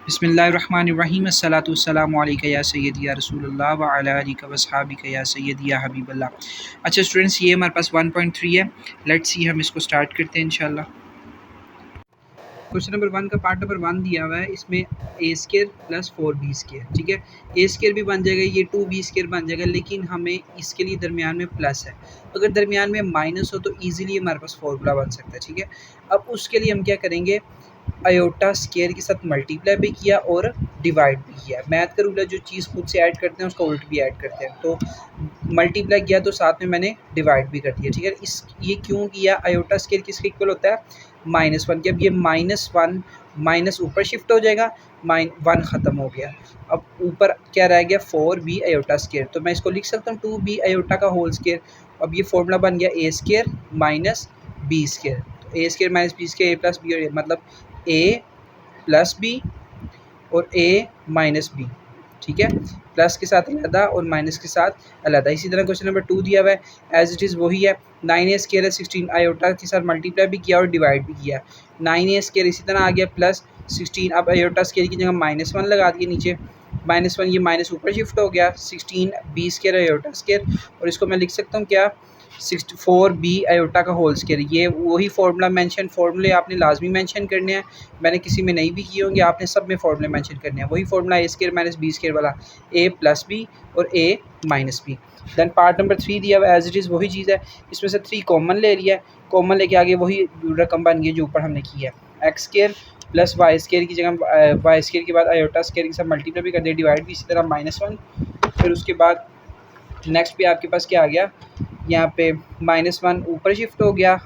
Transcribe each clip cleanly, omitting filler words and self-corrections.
बिस्मिल्लाहिर्रहमानिर्रहीम अस्सलातु वस्सलामु अलैका या सय्यदी या रसूलल्लाह व अला आलिका व अस्हाबिका या सय्यदी या हबीबल्लाह। अच्छा स्टूडेंट्स, ये हमारे पास 1.3 है। लेट्स सी, हम इसको स्टार्ट करते हैं इंशाल्लाह। क्वेश्चन नंबर 1 का पार्ट नंबर 1 दिया हुआ है। इसमें ए स्केयर प्लस 4b स्केयर, ठीक है। ए स्केयर भी बन जाएगा, ये 2b स्केयर बन जाएगा, लेकिन हमें इसके लिए दरमियान में प्लस है। अगर दरमियान में माइनस हो तो ईजिली हमारे पास फॉर्मूला बन सकता है, ठीक है। अब उसके लिए हम क्या करेंगे, आयोटा स्केयर के साथ मल्टीप्लाई भी किया और डिवाइड भी किया। मैथ का रूल है, जो चीज़ खुद से ऐड करते हैं उसका उल्ट भी ऐड करते हैं। तो मल्टीप्लाई किया तो साथ में मैंने डिवाइड भी कर दिया, ठीक है। ये क्यों किया, आयोटा स्केयर किसके इक्वल होता है, -1 के। अब ये -1 माइनस ऊपर शिफ्ट हो जाएगा, -1 ख़त्म हो गया। अब ऊपर क्या रह गया, 4b आयोटा स्केयर। तो मैं इसको लिख सकता हूँ 2b आयोटा का होल स्केयर। अब ये फॉर्मूला बन गया A square minus B square. तो ए स्केयर माइनस बी स्केयर, ए प्लस बी, और मतलब ए प्लस बी और ए माइनस बी, ठीक है। प्लस के साथ अलहदा और माइनस के साथ अलहदा। इसी तरह क्वेश्चन नंबर 2 दिया हुआ है, एज इट इज़ वही है। 9a स्केयर है, 16 आयोटा के साथ मल्टीप्लाई भी किया और डिवाइड भी किया। 9a स्केयर इसी तरह आ गया प्लस 16। अब आयोटा स्केयर की जगह -1 लगा दिए नीचे, -1, ये माइनस ऊपर शिफ्ट हो गया। 16b स्केयर आयोटा स्केयर, और इसको मैं लिख सकता हूँ क्या, 64b आयोटा का होल स्केयर। ये वही फार्मूला मेंशन, फार्मूले आपने लाजमी मेंशन करने हैं। मैंने किसी में नहीं भी किए होंगे, आपने सब में फार्मूले मेंशन करने हैं। वही formula A square minus B square वाला, ए प्लस बी और A minus B. Then part number 3 दिया हुआ है, एज इट इज़ वही चीज़ है। इसमें से 3 कॉमन ले लिया है, कॉमन लेके आगे वही रकम बन गई जो ऊपर हमने किया है। X square plus y square की जगह वाई स्केयर के बाद आयोटा स्केयर के साथ मल्टीप्लाई भी कर दिया, डिवाइड भी इसी तरह -1। फिर उसके बाद नेक्स्ट पे आपके पास क्या आ गया, यहाँ पे -1 ऊपर शिफ्ट हो गया।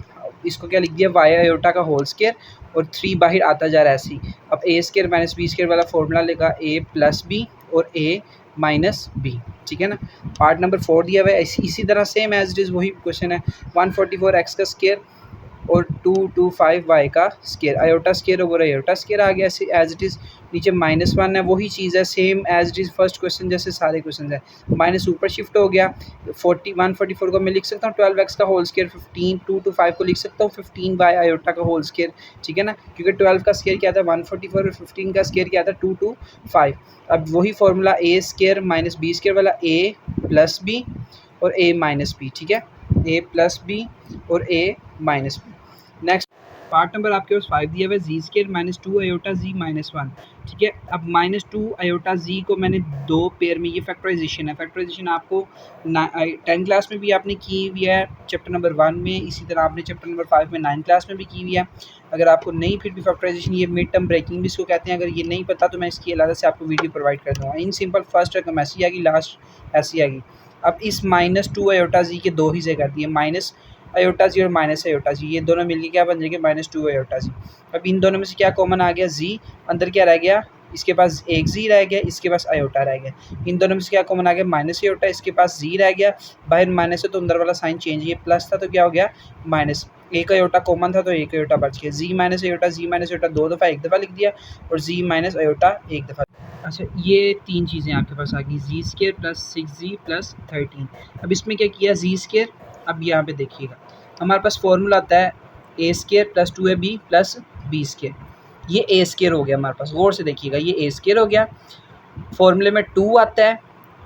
इसको क्या लिख दिया, वाई आयोटा का होल स्केयर, और 3 बाहर आता जा रहा है ऐसी। अब ए स्केयर माइनस बी स्केयर वाला फॉर्मूला लेगा, ए प्लस बी और ए माइनस बी, ठीक है ना। पार्ट नंबर 4 दिया हुआ है, इसी तरह सेम एज इट इज़ वही क्वेश्चन है। 144 एक्स का स्केयर और 225 वाई का square, iota square over iota square आ गया एज इट इज़। नीचे -1 है, वही चीज़ है, same as it is first question जैसे सारे क्वेश्चन है। माइनस ऊपर शिफ्ट हो गया। 144 को मैं लिख सकता हूँ 12x का होल स्केयर, 15 225 को लिख सकता हूँ 15 बाय आयोटा का होल स्केयर, ठीक है ना। क्योंकि 12 का स्केयर क्या था 144 और 15 का स्केयर क्या था 225। अब वही फॉर्मूला ए स्केयर माइनस बी स्केयर वाला, ए प्लस बी और ए माइनस बी, ठीक है। ए प्लस बी और A minus B. Next part number आपके पास 5 दिया हुआ है, जी स्केयर -2 आयोटा जी -1, ठीक है। अब -2 आयोटा जी को मैंने 2 पेयर में, ये फैक्टराइजेशन है। फैक्टराइजेशन आपको 10 क्लास में भी आपने की हुई है चैप्टर नंबर 1 में, इसी तरह आपने चैप्टर नंबर 5 में 9 क्लास में भी की हुई है। अगर आपको नहीं फिर भी फैक्टराइजेशन, ये मिड टर्म ब्रेकिंग भी इसको कहते हैं, अगर ये नहीं पता तो मैं इसकी अलग से आपको वीडियो प्रोवाइड कर दूँगा। इन सिंपल फर्स्ट रकम ऐसी आएगी, लास्ट ऐसी आएगी। अब इस -2 आयोटा जी के 2 हिस्से कर दिए, माइनस आयोटा जी और माइनस आयोटा जी, ये दोनों मिलके क्या बन जाएंगे, -2 आयोटा जी। अब इन दोनों में से क्या कॉमन आ गया, जी। अंदर क्या रह गया, इसके पास एक जी रह गया, इसके पास आयोटा रह गया। इन दोनों में से क्या कॉमन आ गया, माइनस आयोटा, इसके पास जी रह गया। बाहर माइनस है तो अंदर वाला साइन चेंज, ये प्लस था तो क्या हो गया माइनस। एक आयोटा कॉमन था तो एक आयोटा बच गया। जी माइनस आयोटा 2 दफ़ा एक दफ़ा लिख दिया, और जी माइनस आयोटा एक दफ़ा। अच्छा, ये 3 चीज़ें आपके पास आ गई, जी स्केयर प्लस 6g प्लस 13। अब इसमें क्या किया, जी स्केयर, अब यहाँ पे देखिएगा हमारे पास फॉर्मूला आता है A square plus 2ab plus B square. ये ए स्केयर हो गया हमारे पास, गौर से देखिएगा, ये ए स्केयर हो गया। फॉर्मूले में 2 आता है,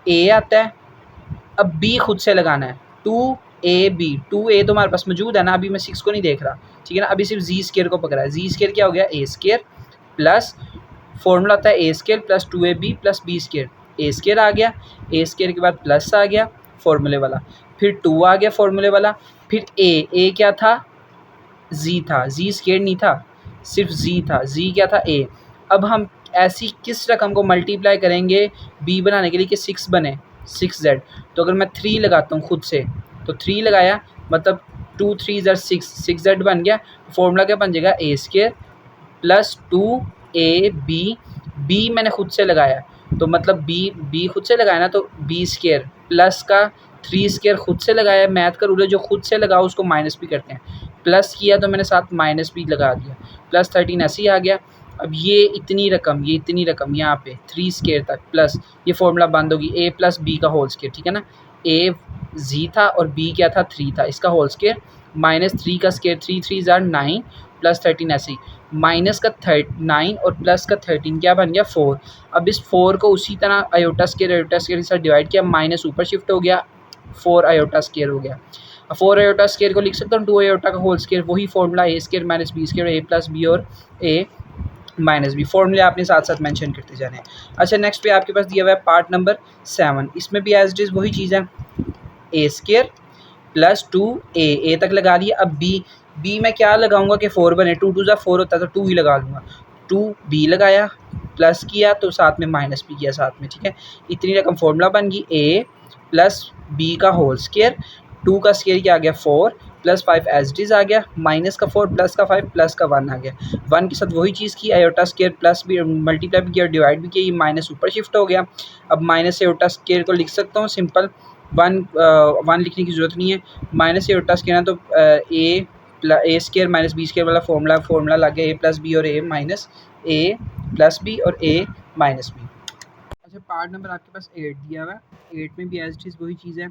ए आता है। अब बी खुद से लगाना है, 2ab, 2a तो हमारे पास मौजूद है ना, अभी मैं 6 को नहीं देख रहा, ठीक है ना। अभी सिर्फ जी स्केयर को पकड़ा है। जी स्केयर क्या हो गया, ए स्केयर प्लस, फॉर्मूला आता है A square plus 2ab plus B square. A square आ गया, ए स्केयर के बाद प्लस आ गया फॉर्मूले वाला, फिर 2 आ गया फॉर्मूले वाला, फिर ए क्या था, जी था, जी स्केयर नहीं था, सिर्फ जी था, जी क्या था, ए। अब हम ऐसी किस रकम को मल्टीप्लाई करेंगे बी बनाने के लिए कि 6 बने, 6z। तो अगर मैं 3 लगाता हूँ खुद से, तो 3 लगाया मतलब 2 3 ज़र 6z बन गया। फॉर्मूला क्या बन जाएगा, ए स्केयर प्लस 2ab, बी मैंने खुद से लगाया तो मतलब बी खुद से लगाया ना, तो बी स्केयर प्लस का 3 स्केयर खुद से लगाया। मैथ का रूल है, जो खुद से लगाओ उसको माइनस भी करते हैं। प्लस किया तो मैंने साथ माइनस भी लगा दिया, प्लस 13 ऐसे ही आ गया। अब ये इतनी रकम यहाँ पे 3 स्केयर तक प्लस, ये फॉर्मूला बंद होगी, ए प्लस बी का होल स्केयर, ठीक है ना। ए जी था और बी क्या था 3 था, इसका होल स्केयर -3 का स्केयर 3 3 ज़ार 9 प्लस 13 ऐसे ही माइनस का 9 और प्लस का 13 क्या बन गया 4। अब इस 4 को उसी तरह आयोटा स्केयर के साथ डिवाइड किया, माइनस ऊपर शिफ्ट हो गया, 4 आयोटा स्केयर हो गया। अब 4 आयोटा स्केयर को लिख सकता हूँ 2 आयोटा का होल स्केयर, वही फॉर्मूला ए स्केयर माइनस बी स्केयर, ए प्लस बी और ए माइनस बी, फॉर्मूले आपने साथ साथ मेंशन करते जाने हैं। अच्छा नेक्स्ट पे आपके पास दिया हुआ है पार्ट नंबर 7, इसमें भी एज इट इज़ वही चीज़ है, ए स्केयर प्लस 2 ए तक लगा लिया। अब बी में क्या लगाऊंगा कि 4 बने, 2 2 ज़ा 4 होता है तो 2 ही लगा लूँगा, 2 बी लगाया प्लस किया तो साथ में माइनस भी किया साथ में, ठीक है। इतनी रकम फॉर्मूला बन गई ए प्लस बी का होल स्केयर, 2 का स्केयर क्या आ गया 4 प्लस 5 एज इट इज़ आ गया, माइनस का 4 प्लस का 5 प्लस का 1 आ गया। 1 के साथ वही चीज़ की, आयोटा स्केयर प्लस भी मल्टीप्लाई भी किया, डिवाइड भी किया, ये माइनस ऊपर शिफ्ट हो गया। अब माइनस आयोटा स्केयर को लिख सकता हूँ सिंपल, 1 लिखने की ज़रूरत नहीं है, माइनस आयोटा स्केयर है तो ए स्केयर माइनस बी स्केयर वाला फॉर्मूला लग गया, ए प्लस बी और A minus A plus B और ए माइनस बी। अच्छा पार्ट नंबर आपके पास 8 दिया हुआ है, 8 में भी एज इट इज़ वही चीज़ है।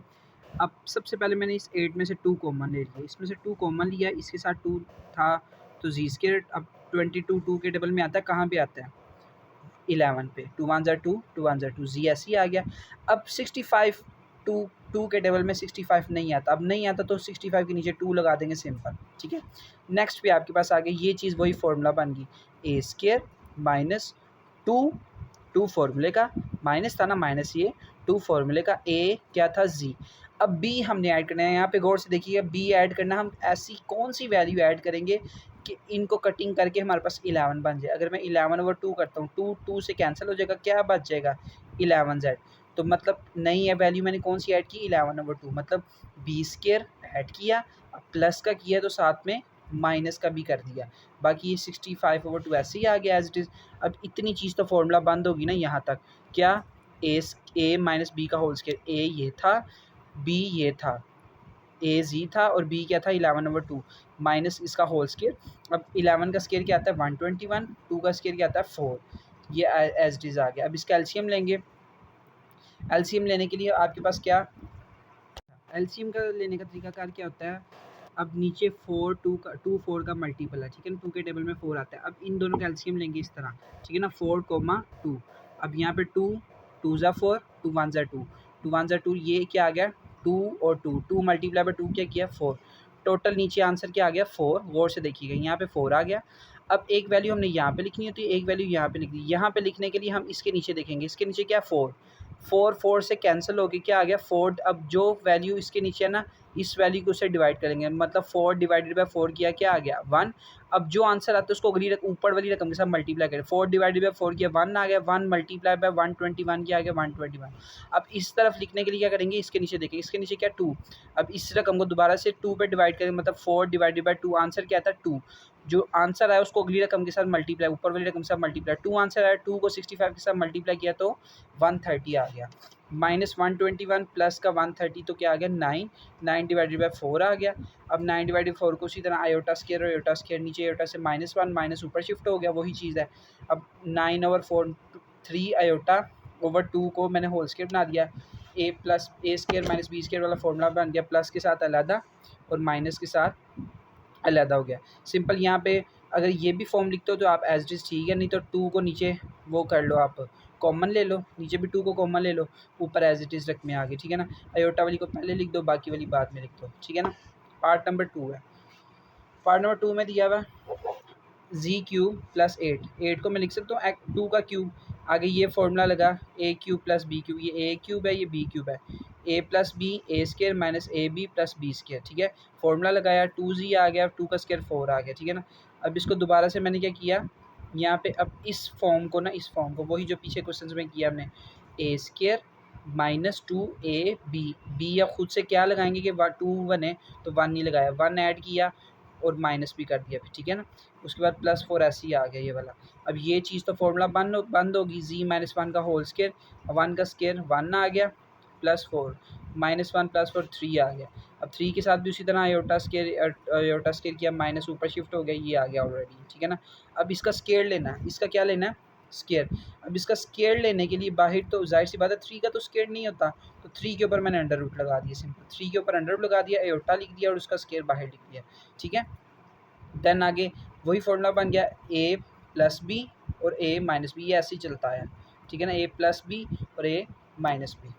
अब सबसे पहले मैंने इस 8 में से 2 कॉमन ले लिया, इसमें से 2 कॉमन लिया, इसके साथ 2 था तो जी स्केयर। अब 22 2 के टेबल में आता है, कहाँ पे आता है 11 पे, 2 1 ज़ा 2 2 1 ज़ा 2, जी ऐसे ही आ गया। अब 65 2 के टेबल में 65 नहीं आता, अब नहीं आता तो 65 के नीचे 2 लगा देंगे सिंपल, ठीक है। नेक्स्ट पे आपके पास आ गया ये चीज़, वही फॉर्मूला बन गई, ए स्केयर माइनस 2 फॉर्मूले का, माइनस था ना माइनस, ये 2 फॉर्मूले का, ए क्या था जी। अब बी हमने ऐड करना है, यहाँ पे गौर से देखिए बी ऐड करना, हम ऐसी कौन सी वैल्यू ऐड करेंगे कि इनको कटिंग करके हमारे पास 11 बन जाए। अगर मैं 11/2 करता हूँ, 2 से कैंसिल हो जाएगा, क्या बच जाएगा 11z। तो मतलब नई है वैल्यू मैंने कौन सी ऐड की 11/2, मतलब बी स्केयर ऐड किया, प्लस का किया तो साथ में माइनस का भी कर दिया, बाकी ये 65/2 ऐसे ही आ गया एज इट इज़। अब इतनी चीज़ तो फॉर्मूला बंद होगी ना यहाँ तक, क्या ए माइनस बी का होल स्केयर, ए ये था, बी ये था, ए जी था और बी क्या था 11/2 माइनस इसका होल स्केयर। अब 11 का स्केयर क्या आता है 121, 2 का स्केयर क्या आता है 4, ये एज इट इज़ आ गया। अब इसका एलसीएम लेंगे, एलसीएम लेने के लिए आपके पास क्या, एलसीएम का लेने का तरीकाकार क्या होता है, अब नीचे 2 4 का मल्टीपल है, ठीक है ना, 2 के टेबल में 4 आता है। अब इन दोनों का एलसीएम लेंगे इस तरह, ठीक है ना, 4, 2। अब यहाँ पे 2 2 ज़ा 4 2 1 ज़ा 2 2 1 ज़ा 2, ये क्या आ गया 2 और 2 मल्टीप्लाई बाय 2 क्या किया 4, टोटल नीचे आंसर क्या आ गया 4। गौर से देखिएगा यहाँ पे 4 आ गया। अब एक वैल्यू हमने यहाँ पे लिखनी होती है, एक वैल्यू यहाँ पे लिखनी है। यहाँ पे लिखने के लिए हम इसके नीचे देखेंगे, इसके नीचे क्या 4 से कैंसिल हो गई, क्या आ गया 4। अब जो वैल्यू इसके नीचे है ना, इस वैल्यू को उससे डिवाइड करेंगे, मतलब 4 डिवाइडेड बाय 4 किया, क्या आ गया 1। अब जो आंसर आता है उसको अगली ऊपर वाली रकम के साथ मल्टीप्लाई करें, 4 डिवाइडेड बाय 4 किया 1 आ गया, 1 मल्टीप्लाई बाय 121 क्या आ गया 121। अब इस तरफ लिखने के लिए क्या करेंगे, इसके नीचे देखेंगे, इसके नीचे क्या 2। अब इस रकम को दोबारा से 2 पे डिवाइड करें, मतलब 4 डिवाइडेड बाय 2, आंसर क्या आता है 2। जो आंसर आया उसको अगली रकम के साथ मल्टीप्लाई, ऊपर वाली रकम के साथ मल्टीप्लाई, 2 आंसर आया, 2 को 65 के साथ मल्टीप्लाई किया तो 130 आ गया, माइनस 121 प्लस का 130 तो क्या आ गया 9, 9 डिवाइडेड बाय 4 आ गया। अब 9 डिवाइडेड 4 को उसी तरह आयोटा स्केयर और आयोटा स्केयर, नीचे आयोटा से -1 माइनस ऊपर शिफ्ट हो गया, वही चीज़ है। अब 9/4 3 आयोटा ओवर 2 को मैंने होल स्केयर बना दिया, ए प्लस ए स्केयर माइनस बी स्केयर वाला फॉर्मूला बन गया, प्लस के साथ अलहदा और माइनस के साथ अलहदा हो गया। सिंपल यहाँ पे अगर ये भी फॉर्म लिखते हो तो आप एज इट इज़ ठीक है, नहीं तो 2 को नीचे वो कर लो, आप कॉमन ले लो, नीचे भी 2 को कॉमन ले लो, ऊपर एज इट इज़ रकमें आ गई, ठीक है ना। अयोटा वाली को पहले लिख दो, बाकी वाली बाद में लिख दो, ठीक है ना। पार्ट नंबर 2 है, पार्ट नंबर 2 में दिया हुआ जी क्यूब प्लस 8 को मैं लिख सकता हूँ 2 का क्यूब, आगे ये फॉर्मूला लगा A cube plus B cube, ये ए क्यूब है ये बी क्यूब है, A plus B A square minus A B plus B square, ठीक है। फॉर्मूला लगाया 2z आ गया, 2 का स्केयर 4 आ गया, ठीक है ना। अब इसको दोबारा से मैंने क्या किया यहाँ पे, अब इस फॉर्म को ना, इस फॉर्म को वही जो पीछे क्वेश्चन में किया हमने, ए स्केयर माइनस 2ab या खुद से क्या लगाएंगे कि 2 बने तो 1 नहीं लगाया, 1 ऐड किया और माइनस भी कर दिया फिर, ठीक है ना। उसके बाद +4 ऐसे ही आ गया ये वाला। अब ये चीज़ तो फॉर्मूला बंद होगी, z-1 का होल स्केयर, 1 का स्केयर 1 आ गया, +4 -1 +4 3 आ गया। अब 3 के साथ भी उसी तरह आयोटा स्केयर किया, माइनस ऊपर शिफ्ट हो गया, ये आ गया ऑलरेडी, ठीक है ना। अब इसका स्केयर लेना है, इसका क्या लेना है स्केयर। अब इसका स्केयर लेने के लिए बाहर तो जाहिर सी बात है 3 का तो स्केयर नहीं होता, तो 3 के ऊपर मैंने अंडर रूट लगा दिया, सिंपल 3 के ऊपर अंडर रूट लगा दिया, एयोटा लिख दिया और उसका स्केयर बाहर लिख दिया, ठीक है। देन आगे वही फॉर्मूला बन गया ए प्लस बी और ए माइनस बी, ये ऐसे ही चलता है, ठीक है ना, ए प्लस बी और ए माइनस बी।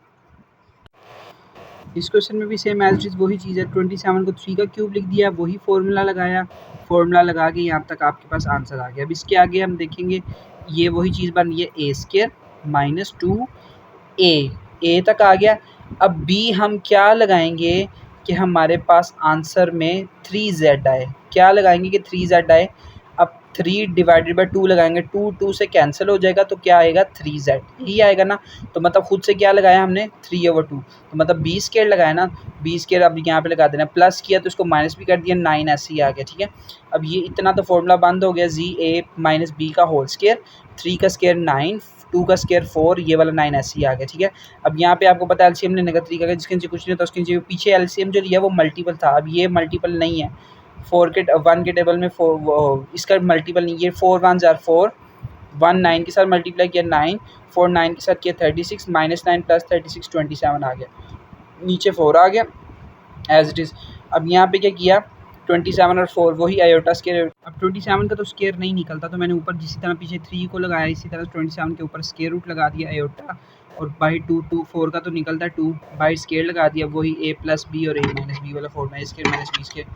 इस क्वेश्चन में भी सेम एज इज वही चीज़ है, 27 को 3 का क्यूब लिख दिया, वही फॉर्मूला लगाया, फॉर्मूला लगा के यहाँ तक आपके पास आंसर आ गया। अब इसके आगे हम देखेंगे ये वही चीज़ बन रही है, ए स्केयर माइनस 2 ए तक आ गया। अब बी हम क्या लगाएंगे कि हमारे पास आंसर में 3z आए, क्या लगाएंगे कि 3z आए। अब 3 डिवाइडेड बाई 2 लगाएंगे, 2 से कैंसिल हो जाएगा तो क्या आएगा 3z, यही आएगा ना। तो मतलब खुद से क्या लगाया हमने 3/2, तो मतलब बी स्केयर लगाया ना, बी स्केयर अब यहाँ पे लगा देना, प्लस किया तो इसको माइनस भी कर दिया, 9 ऐसे ही आ गया, ठीक है। अब ये इतना तो फॉर्मूला बंद हो गया, जी ए माइनस बी का होल स्केयर, 3 का स्केयर 9, 2 का स्केयर 4, ये वाला 9 ऐसे ही आ गया, ठीक है। अब यहाँ पे आपको पता है एलसीएम लेने का तरीका है, जिसके नीचे कुछ नहीं होता उसके नीचे पीछे एलसीएम जो लिया वो मल्टीपल था, अब ये मल्टीपल नहीं है, 1 के टेबल में 4 इसका मल्टीपल नहीं, ये 4 1 जार 4, 1 9 के साथ मल्टीप्लाई किया 9, 4 9 के साथ किया 36, -9 + 36 27 आ गया, नीचे 4 आ गया एज इट इज़। अब यहाँ पे क्या किया 27 और 4 वही आयोटा स्केयर, अब 27 का तो स्केयर नहीं निकलता, तो मैंने ऊपर जिसी तरह पीछे 3 को लगाया इसी तरह 27 के ऊपर स्केयर रूट लगा दिया आयोटा, और बाई 2 4 का तो निकलता है 2 बाई स्केयर लगा दिया, वही ए प्लस बी और ए माइनस बी वाला फॉर्म है, स्केयर माइनस बी स्केयर,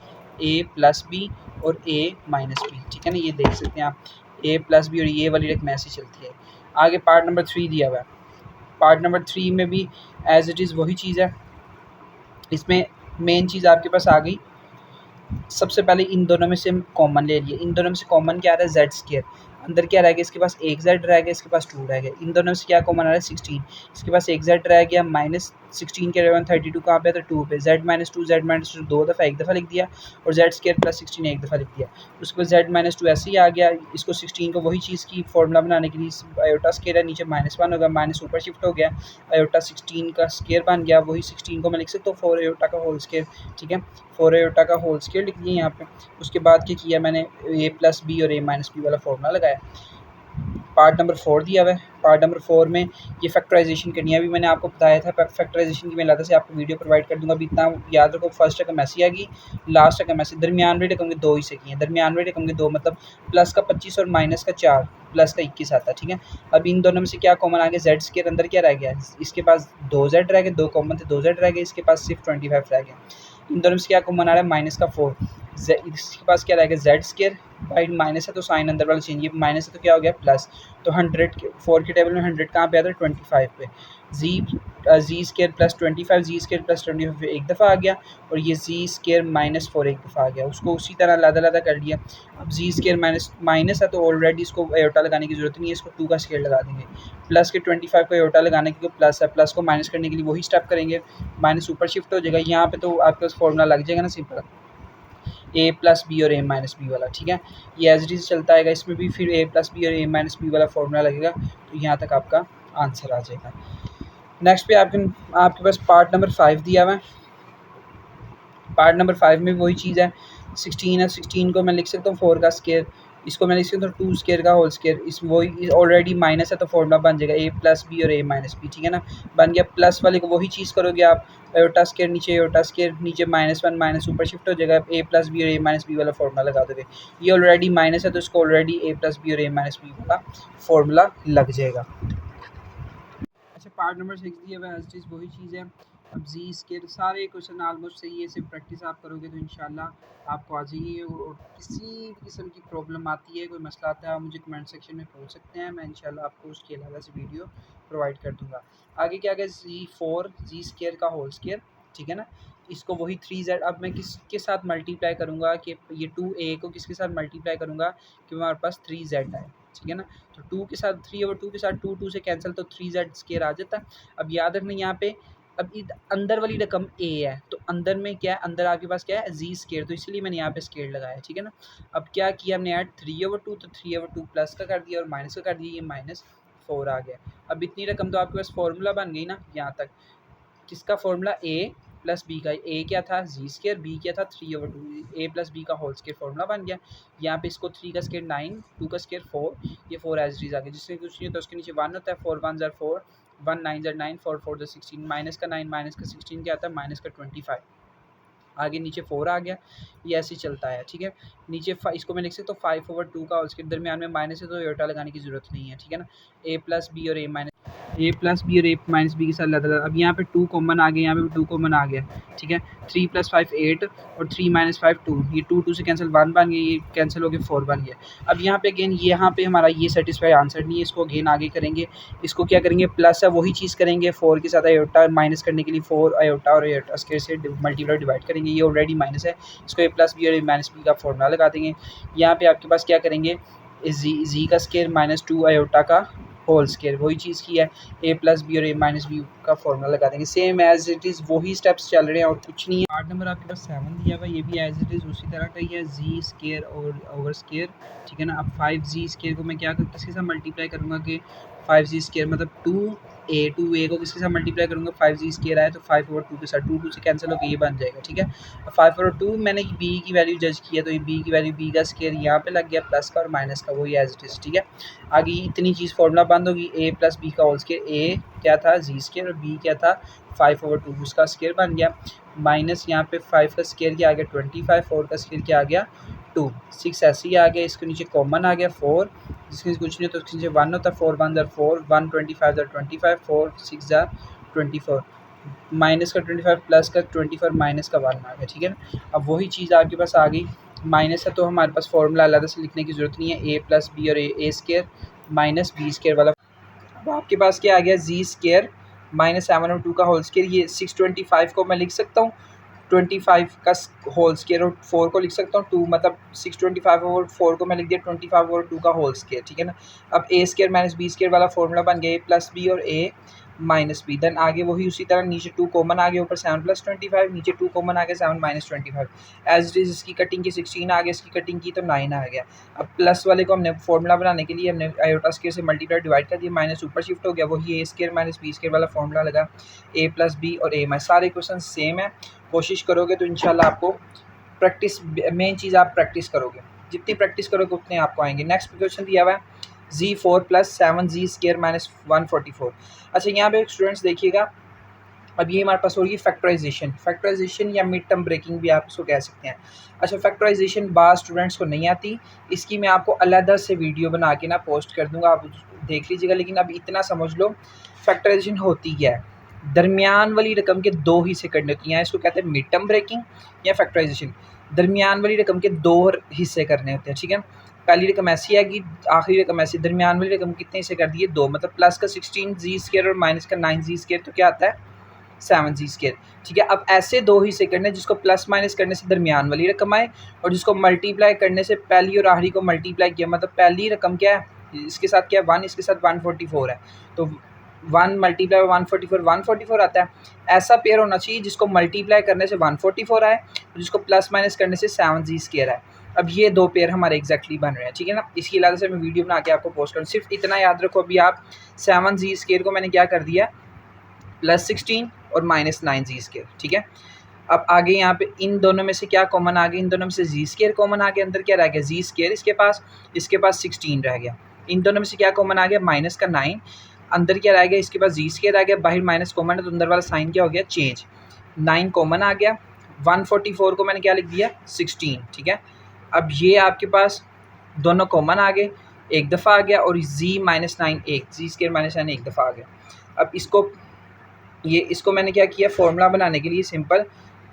ए प्लस बी और ए माइनस बी, ठीक है ना, ये देख सकते हैं आप, ए प्लस बी और ये वाली रकम ऐसी चलती है। आगे पार्ट नंबर 3 दिया हुआ है, पार्ट नंबर 3 में भी एज इट इज़ वही चीज़ है, इसमें मेन चीज़ आपके पास आ गई, सबसे पहले इन दोनों में से हम कॉमन ले लिए, इन दोनों में से कॉमन क्या आ रहा है जेड स्केयर, अंदर क्या रह गया इसके पास एक जेड रह गया, इसके पास 2 रह गया, इन दोनों में से क्या कॉमन आ रहा है 16, इसके पास एक जेड रह गया, -16 के 32 कहाँ पे है तो 2 पे, z-2 दो दफ़ा एक दफ़ा लिख दिया और जेड स्केयर प्लस 16 एक दफ़ा लिख दिया, उसके बाद z-2 ऐसे ही आ गया, इसको 16 को वही चीज़ की फॉर्मूला बनाने के लिए आयोटा स्केयर है, नीचे -1 होगा, माइनस ऊपर शिफ्ट हो गया, आयोटा 16 का स्केयर बन गया, वही 16 को मैं लिख सकता हूँ 4 आयोटा का होल स्केयर, ठीक है, 4 आयोटा का होल स्केयर लिख दिया यहाँ पे। उसके बाद क्या किया मैंने ए प्लस बी और ए माइनस बी वाला फॉर्मूला लगाया। पार्ट नंबर 4 दिया हुआ है, पार्ट नंबर 4 में ये फैक्टराइजेशन करनी है, अभी मैंने आपको बताया था फैक्टराइजेशन की मैं लाता से आपको वीडियो प्रोवाइड कर दूंगा, अभी इतना याद रखो, फर्स्ट रकम ऐसी आएगी, लास्ट रकम ऐसी, दरमियानवी रकम के 2 ही से किए हैं, दरमियानवी रकम के 2 मतलब प्लस का 25 और माइनस का 4 प्लस का 21 आता है, ठीक है। अब इन दोनों में से क्या कॉमन आ गया, जेड स्केयर अंदर क्या रह गया, इसके पास 2 जेड रह गए, 2 कॉमन थे 2 जेड रह गए, इसके पास सिर्फ 25 रह गया, इन दोनों में से क्या कॉमन आ रहा है माइनस का 4, इसके पास क्या रहेगा जेड स्केयर, भाई माइनस है तो साइन अंदर वाला चेंज, ये माइनस है तो क्या हो गया प्लस, तो 100 के 4 के टेबल में 100 कहाँ पे आता है 25 पे, जी स्केयर प्लस 25, जी स्केयर प्लस 25 एक दफ़ा आ गया, और ये जी स्केयर -4 एक दफ़ा आ गया, उसको उसी तरह अलग-अलग कर लिया। अब जी स्केयर माइनस है तो ऑलरेडी इसको आयोटा लगाने की ज़रूरत नहीं है, इसको 2 का स्केयर लगा देंगे, प्लस के 25 को आयोटा लगाने के लिए प्लस है, प्लस को माइनस करने के लिए वही स्टेप करेंगे, माइनस ऊपर शिफ्ट हो जाएगा, यहाँ पे तो आपके पास फॉर्मूला लग जाएगा ना सिंपल, ए प्लस बी और ए माइनस बी वाला, ठीक है, ये एज इट इज़ चलता है, इसमें भी फिर ए प्लस बी और ए माइनस बी वाला फॉर्मूला लगेगा, तो यहाँ तक आपका आंसर आ जाएगा। नेक्स्ट पे आपके पास पार्ट नंबर 5 दिया हुआ है, पार्ट नंबर 5 में वही चीज़ है, 16 है, 16 को मैं लिख सकता हूँ 4 का स्केयर, इसको मैं लिख सकता हूँ 2 स्केयर का होल स्केयर, इस वही ऑलरेडी माइनस है तो फॉर्मूला बन जाएगा ए प्लस बी और ए माइनस बी, ठीक है ना, बन गया। प्लस वाले को वही चीज़ करोगे आप, आयोटा स्केयर नीचे आयोटा स्केयर, नीचे -1 माइनस ऊपर शिफ्ट हो जाएगा, ए प्लस बी और ए माइनस बी वाला फॉर्मूला लगा दोगे, ये ऑलरेडी माइनस है तो इसको ऑलरेडी ए प्लस बी और ए माइनस बी वाला फॉर्मूला लग जाएगा। अच्छा पार्ट नंबर 6 दिया हुआ है, वही चीज़ है, अब जी स्केयर सारे क्वेश्चन ऑलमोस्ट सही है, सिर्फ प्रैक्टिस आप करोगे तो इंशाल्लाह आपको आ जाएगी, और किसी भी किस्म की प्रॉब्लम आती है, कोई मसला आता है, आप मुझे कमेंट सेक्शन में पूछ सकते हैं, मैं इंशाल्लाह आपको उसके अलावा से वीडियो प्रोवाइड कर दूँगा। आगे क्या गया जी4 जी स्केयर का होल स्केयर, ठीक है ना, इसको वही 3z, अब मैं किसके साथ मल्टीप्लाई करूँगा कि ये 2a को किसके साथ मल्टीप्लाई करूँगा कि हमारे पास 3z आए, ठीक है ना, तो 2 के साथ 3/2 के साथ 2 से कैंसिल, तो 3z स्केयर आ जाता है। अब याद रखना यहाँ पे, अब अंदर वाली रकम a है तो अंदर में क्या है, अंदर आपके पास क्या है जी स्केयर, तो इसलिए मैंने यहाँ पे स्केयर लगाया, ठीक है ना। अब क्या किया हमने ऐड 3/2, तो 3/2 प्लस का कर दिया और माइनस का कर दिया, ये -4 आ गया। अब इतनी रकम तो आपके पास फॉर्मूला बन गई ना यहाँ तक, किसका फॉर्मूला, a प्लस बी का ए क्या था जी स्केयर, बी क्या था 3/2, ए प्लस बी का होल स्केयर फॉर्मूला बन गया। यहाँ पे इसको 3 का स्केयर 9, 2 का स्केयर 4, ये 4 एज इट इज आ गया। जिससे कुछ नहीं होता उसके नीचे 1 होता है, 4 1 ज़र 4, 1 9 ज़र 9, 4 4 ज़र 16, माइनस का 9 माइनस का 16 क्या आता है माइनस का 25, आगे नीचे 4 आ गया। ये ऐसे ही चलता है, ठीक है। नीचे इसको मैं लिख सकता हूँ 5/2 का, उसके दरमियान में माइनस है तो योटा लगाने की जरूरत नहीं है, ठीक है ना। ए प्लस बी और ए प्लस बी और ए माइनस बी के साथ लगा। अब यहाँ पे 2 कॉमन आ गया, यहाँ पे भी 2 कॉमन आ गया, ठीक है। 3 + 5 8 और 3 - 5 2, ये 2 से कैंसिल 1 बन गया, ये कैंसिल हो गया 4 बन गया। अब यहाँ पे अगेन यहाँ पे हमारा ये सेटिस्फाई आंसर नहीं है, इसको अगेन आगे करेंगे। इसको क्या करेंगे प्लस है वही चीज़ करेंगे, 4 के साथ आयोटा माइनस करने के लिए 4 आयोटा और आयोटा स्क्वायर से मल्टीप्लाई डिवाइड करेंगे, ये ऑलरेडी माइनस है, इसको ए प्लस बी और ए माइनस बी का फॉर्मूला लगा देंगे। यहाँ पे आपके पास क्या करेंगे जी का स्क्वायर -2 आयोटा का होल स्केयर, वही चीज़ की है, ए प्लस बी और ए माइनस बी का फॉर्मूला लगा देंगे। सेम एज इट इज़ वही स्टेप्स चल रहे हैं और कुछ नहीं है। पार्ट नंबर आपके पास 7 दिया हुआ है, ये भी एज इट इज़ उसी तरह का ही है, जी स्केयर और ओवर स्केयर, ठीक है ना। अब 5g स्केयर को मैं क्या करूँ किसके साथ मल्टीप्लाई करूँगा कि 5g स्केयर मतलब 2a को किसके साथ मल्टीप्लाई करूँगा 5g स्केयर आया तो 5/2 के साथ 2 से कैंसिल होकर ये बन जाएगा, ठीक है। 5/2 मैंने b की वैल्यू जज किया तो ये b की वैल्यू b का स्केयर यहाँ पे लग गया, प्लस का और माइनस का वही एज इट इज़, ठीक है। आगे इतनी चीज़ फॉर्मूला बंद होगी, a प्लस बी का होल स्केयर, a क्या था जी स्केयर और b क्या था 5/2, उसका स्केयर बन गया, माइनस यहाँ पे 5 का स्केयर क्या आ गया 25, 4 का स्केयर क्या आ गया 2, 6 ऐसे ही आ गया, इसके नीचे कॉमन आ गया 4, जिसके कुछ नहीं तो उसके नीचे 1 होता है, 4 1 ज़र 4, 1 25 ज़र 25, 4 6 ज़र 24, माइनस का 25 प्लस का 24 माइनस का 1 आ गया, ठीक है ना। अब वही चीज़ आपके पास आ गई, माइनस है तो हमारे पास फॉर्मूला अलग से लिखने की ज़रूरत नहीं है, ए प्लस बी और ए स्केयर माइनस बी स्केयर वाला। अब आपके पास क्या आ गया जी स्केयर -7/2 का होल स्केयर, ये 625 को मैं लिख सकता हूँ 25 का होल स्केयर और 4 को लिख सकता हूँ 2, मतलब 625 और 4 को मैं लिख दिया 25 और 2 का होल स्केयर, ठीक है ना। अब ए स्केयर माइनस बी स्केयर वाला फॉर्मूला बन गया, ए प्लस बी और ए माइनस बी। देन आगे वही उसी तरह नीचे 2 कॉमन आ गया, ऊपर 7 + 25, नीचे 2 कॉमन आ गया 7 - 25, एज इट इज़ इसकी कटिंग की 16 आ गया, इसकी कटिंग की तो 9 आ गया। अब प्लस वाले को हमने फॉर्मूला बनाने के लिए हमने आयोटा स्केयर से मल्टीप्लाई डिवाइड कर दिया, माइनस ऊपर शिफ्ट हो गया, वही ए स्केयर माइनस बी स्केयर वाला फॉर्मूला लगा, ए प्लस बी और ए माइनस। सारे क्वेश्चन सेम है, कोशिश करोगे तो इंशाल्लाह आपको प्रैक्टिस, मेन चीज़ आप प्रैक्टिस करोगे, जितनी प्रैक्टिस करोगे उतने आपको आएंगे। नेक्स्ट क्वेश्चन दिया हुआ है Z4 + 7g स्केयर -144। अच्छा यहाँ पे स्टूडेंट्स देखिएगा, अब ये हमारे पास हो रही है फैक्टराइजेशन या मिड टर्म ब्रेकिंग भी आप इसको कह सकते हैं। अच्छा फैक्टराइजेशन बार स्टूडेंट्स को नहीं आती, इसकी मैं आपको अलग से वीडियो बना के ना पोस्ट कर दूंगा, आप देख लीजिएगा। लेकिन अब इतना समझ लो फैक्टराइजेशन होती है, दरमियान वाली रकम के 2 हिस्से करने होती हैं, इसको कहते हैं मिड टर्म ब्रेकिंग या फैक्टराइजेशन। दरमियान वाली रकम के 2 हिस्से करने होते हैं, ठीक है। पहली रकम ऐसी है कि आखिरी रकम ऐसी, दरमियान वाली रकम कितने हिस्से कर दिए 2, मतलब प्लस का 16g स्केयर और माइनस का 9g स्केयर तो क्या आता है 7g स्केयर, ठीक है। अब ऐसे 2 हिस्से करने जिसको प्लस माइनस करने से दरमियान वाली रकम आए और जिसको मल्टीप्लाई करने से पहली और आखिरी को मल्टीप्लाई किया, मतलब पहली रकम क्या है इसके साथ क्या है 1, इसके साथ 144 है, तो 1 × 144 144 आता है। ऐसा पेयर होना चाहिए जिसको मल्टीप्लाई करने से 144 आए और जिसको प्लस माइनस करने से 7g स्केयर आए। अब ये 2 पेयर हमारे एग्जैक्टली बन रहे हैं, ठीक है ना। इसकी इलावा से मैं वीडियो बना के आपको पोस्ट करूँ, सिर्फ इतना याद रखो, अभी आप 7g स्केयर को मैंने क्या कर दिया +16 और -9g स्केयर, ठीक है। अब आगे यहाँ पे इन दोनों में से क्या कॉमन आ गया, इन दोनों में से जी स्केयर कॉमन आ गया, अंदर क्या रह गया जी स्केयर, इसके पास 16 रह गया। इन दोनों में से क्या कॉमन आ गया माइनस का 9, अंदर क्या रह गया इसके पास जी स्केयर आ गया, बाहर माइनस कॉमन है तो अंदर वाला साइन क्या हो गया चेंज, 9 कॉमन आ गया, 144 को मैंने क्या लिख दिया 16, ठीक है। अब ये आपके पास दोनों कॉमन आ गए, एक दफ़ा आ गया, और जी -9 एक जी स्केयर -9 एक दफ़ा आ गया। अब इसको मैंने क्या किया फॉर्मूला बनाने के लिए सिंपल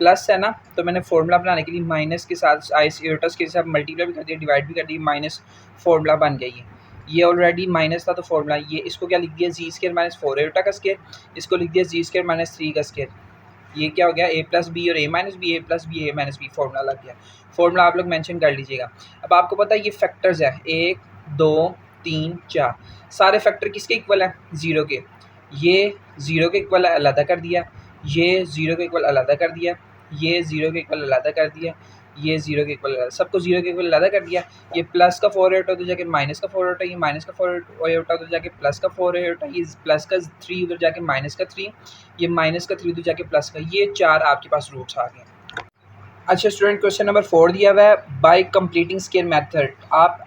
प्लस है ना, तो मैंने फॉर्मूला बनाने के लिए माइनस के साथ आयोटस के साथ मल्टीप्लाई भी कर दिया, डिवाइड भी कर दिया, माइनस फॉर्मूला बन गया। ये ऑलरेडी माइनस था तो फॉर्मूला, ये इसको क्या लिख दिया जी स्केयर -4 आयोटा का स्केयर, इसको लिख दिया जी स्केयर -3 का स्केयर। ये क्या हो गया ए प्लस बी और A minus b, A plus B a minus B, formula लग गया। फॉर्मूला आप लोग मेंशन कर लीजिएगा। अब आपको पता है ये फैक्टर्स है 1 2 3 4, सारे फैक्टर किसके इक्वल है 0 के, ये 0 के इक्वल अलग कर दिया, ये 0 के इक्वल अलग कर दिया, ये 0 के इक्वल अलग कर दिया, ये जीरो के इक्वल, सबको जीरो के इक्वल अलग कर दिया। ये प्लस का 4 उधर जाके माइनस का 4 ये माइनस का 4 उधर जाके प्लस का 4 ये प्लस का 3 उधर जाके माइनस का 3, ये माइनस का 3 उधर जाके प्लस का, ये 4 आपके पास रूट्स आ गए। अच्छा स्टूडेंट, क्वेश्चन नंबर 4 दिया हुआ है, बाय कंप्लीटिंग स्केयर मेथड। आप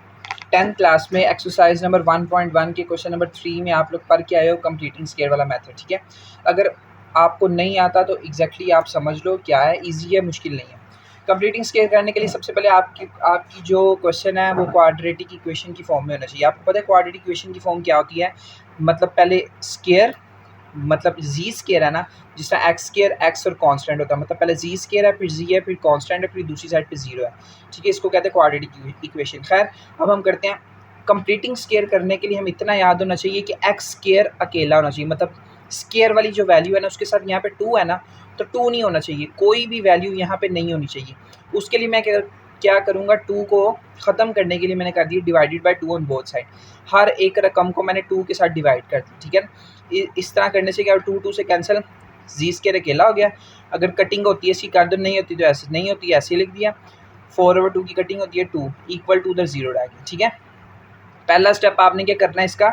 10th क्लास में एक्सरसाइज नंबर 1.1 के क्वेश्चन नंबर 3 में आप लोग पढ़ के आए हो कंप्लीटिंग स्केयर वाला मेथड, ठीक है। अगर आपको नहीं आता तो एग्जैक्टली आप समझ लो क्या है, ईजी है, मुश्किल नहीं है। कंप्लीटिंग स्केयर करने के लिए सबसे पहले आपकी जो क्वेश्चन है वो क्वाड्रेटिक इक्वेशन की फॉर्म में होना चाहिए। आपको पता है क्वाड्रेटिक इक्वेशन की फॉर्म क्या होती है? मतलब पहले स्केयर, मतलब जी स्केयर है ना, जिस तरह एक्स स्केयर एक्स और कांस्टेंट होता है, मतलब पहले जी स्केयर है, फिर जी है, फिर कांस्टेंट है, फिर दूसरी साइड पे जीरो है, ठीक है। इसको कहते हैं क्वाड्रेटिक इक्वेशन। खैर अब हम करते हैं, कंप्लीटिंग स्केयर करने के लिए हम इतना याद होना चाहिए कि एक्स स्केयर अकेला होना चाहिए, मतलब स्केयर वाली जो वैल्यू है ना उसके साथ यहाँ पे 2 है ना, तो 2 नहीं होना चाहिए, कोई भी वैल्यू यहाँ पे नहीं होनी चाहिए। उसके लिए मैं क्या करूँगा, 2 को ख़त्म करने के लिए मैंने कर दिया divided by 2 on both side. हर एक रकम को मैंने 2 के साथ डिवाइड कर दी, ठीक है। इस तरह करने से क्या, 2 से कैंसिल, जी स्केयर अकेला हो गया। अगर कटिंग होती है ऐसी कर दो, नहीं होती तो ऐसे, नहीं होती ऐसे लिख दिया। 4/2 की कटिंग होती है 2 इक्वल टू उधर जीरो रह गया, ठीक है। पहला स्टेप आपने क्या करना है इसका,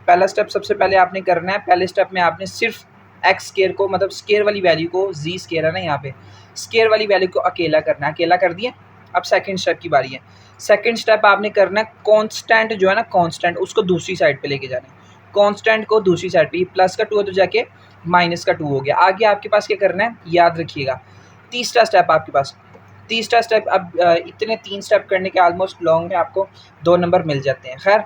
पहला स्टेप सबसे पहले आपने करना है, पहले स्टेप में आपने सिर्फ एक्स स्केयर को, मतलब स्केयर वाली वैल्यू को, जी स्केयर है ना यहाँ पे, स्केयर वाली वैल्यू को अकेला करना है, अकेला कर दिया। अब सेकंड स्टेप की बारी है। सेकंड स्टेप आपने करना है कांस्टेंट जो है ना, कांस्टेंट उसको दूसरी साइड पे लेके जाना है, कांस्टेंट को दूसरी साइड पे, प्लस का 2 है तो जाके माइनस का 2 हो गया। आगे आपके पास क्या करना है याद रखिएगा, तीसरा स्टेप आपके पास, तीसरा स्टेप। अब इतने 3 स्टेप करने के ऑलमोस्ट लॉन्ग में आपको 2 नंबर मिल जाते हैं। खैर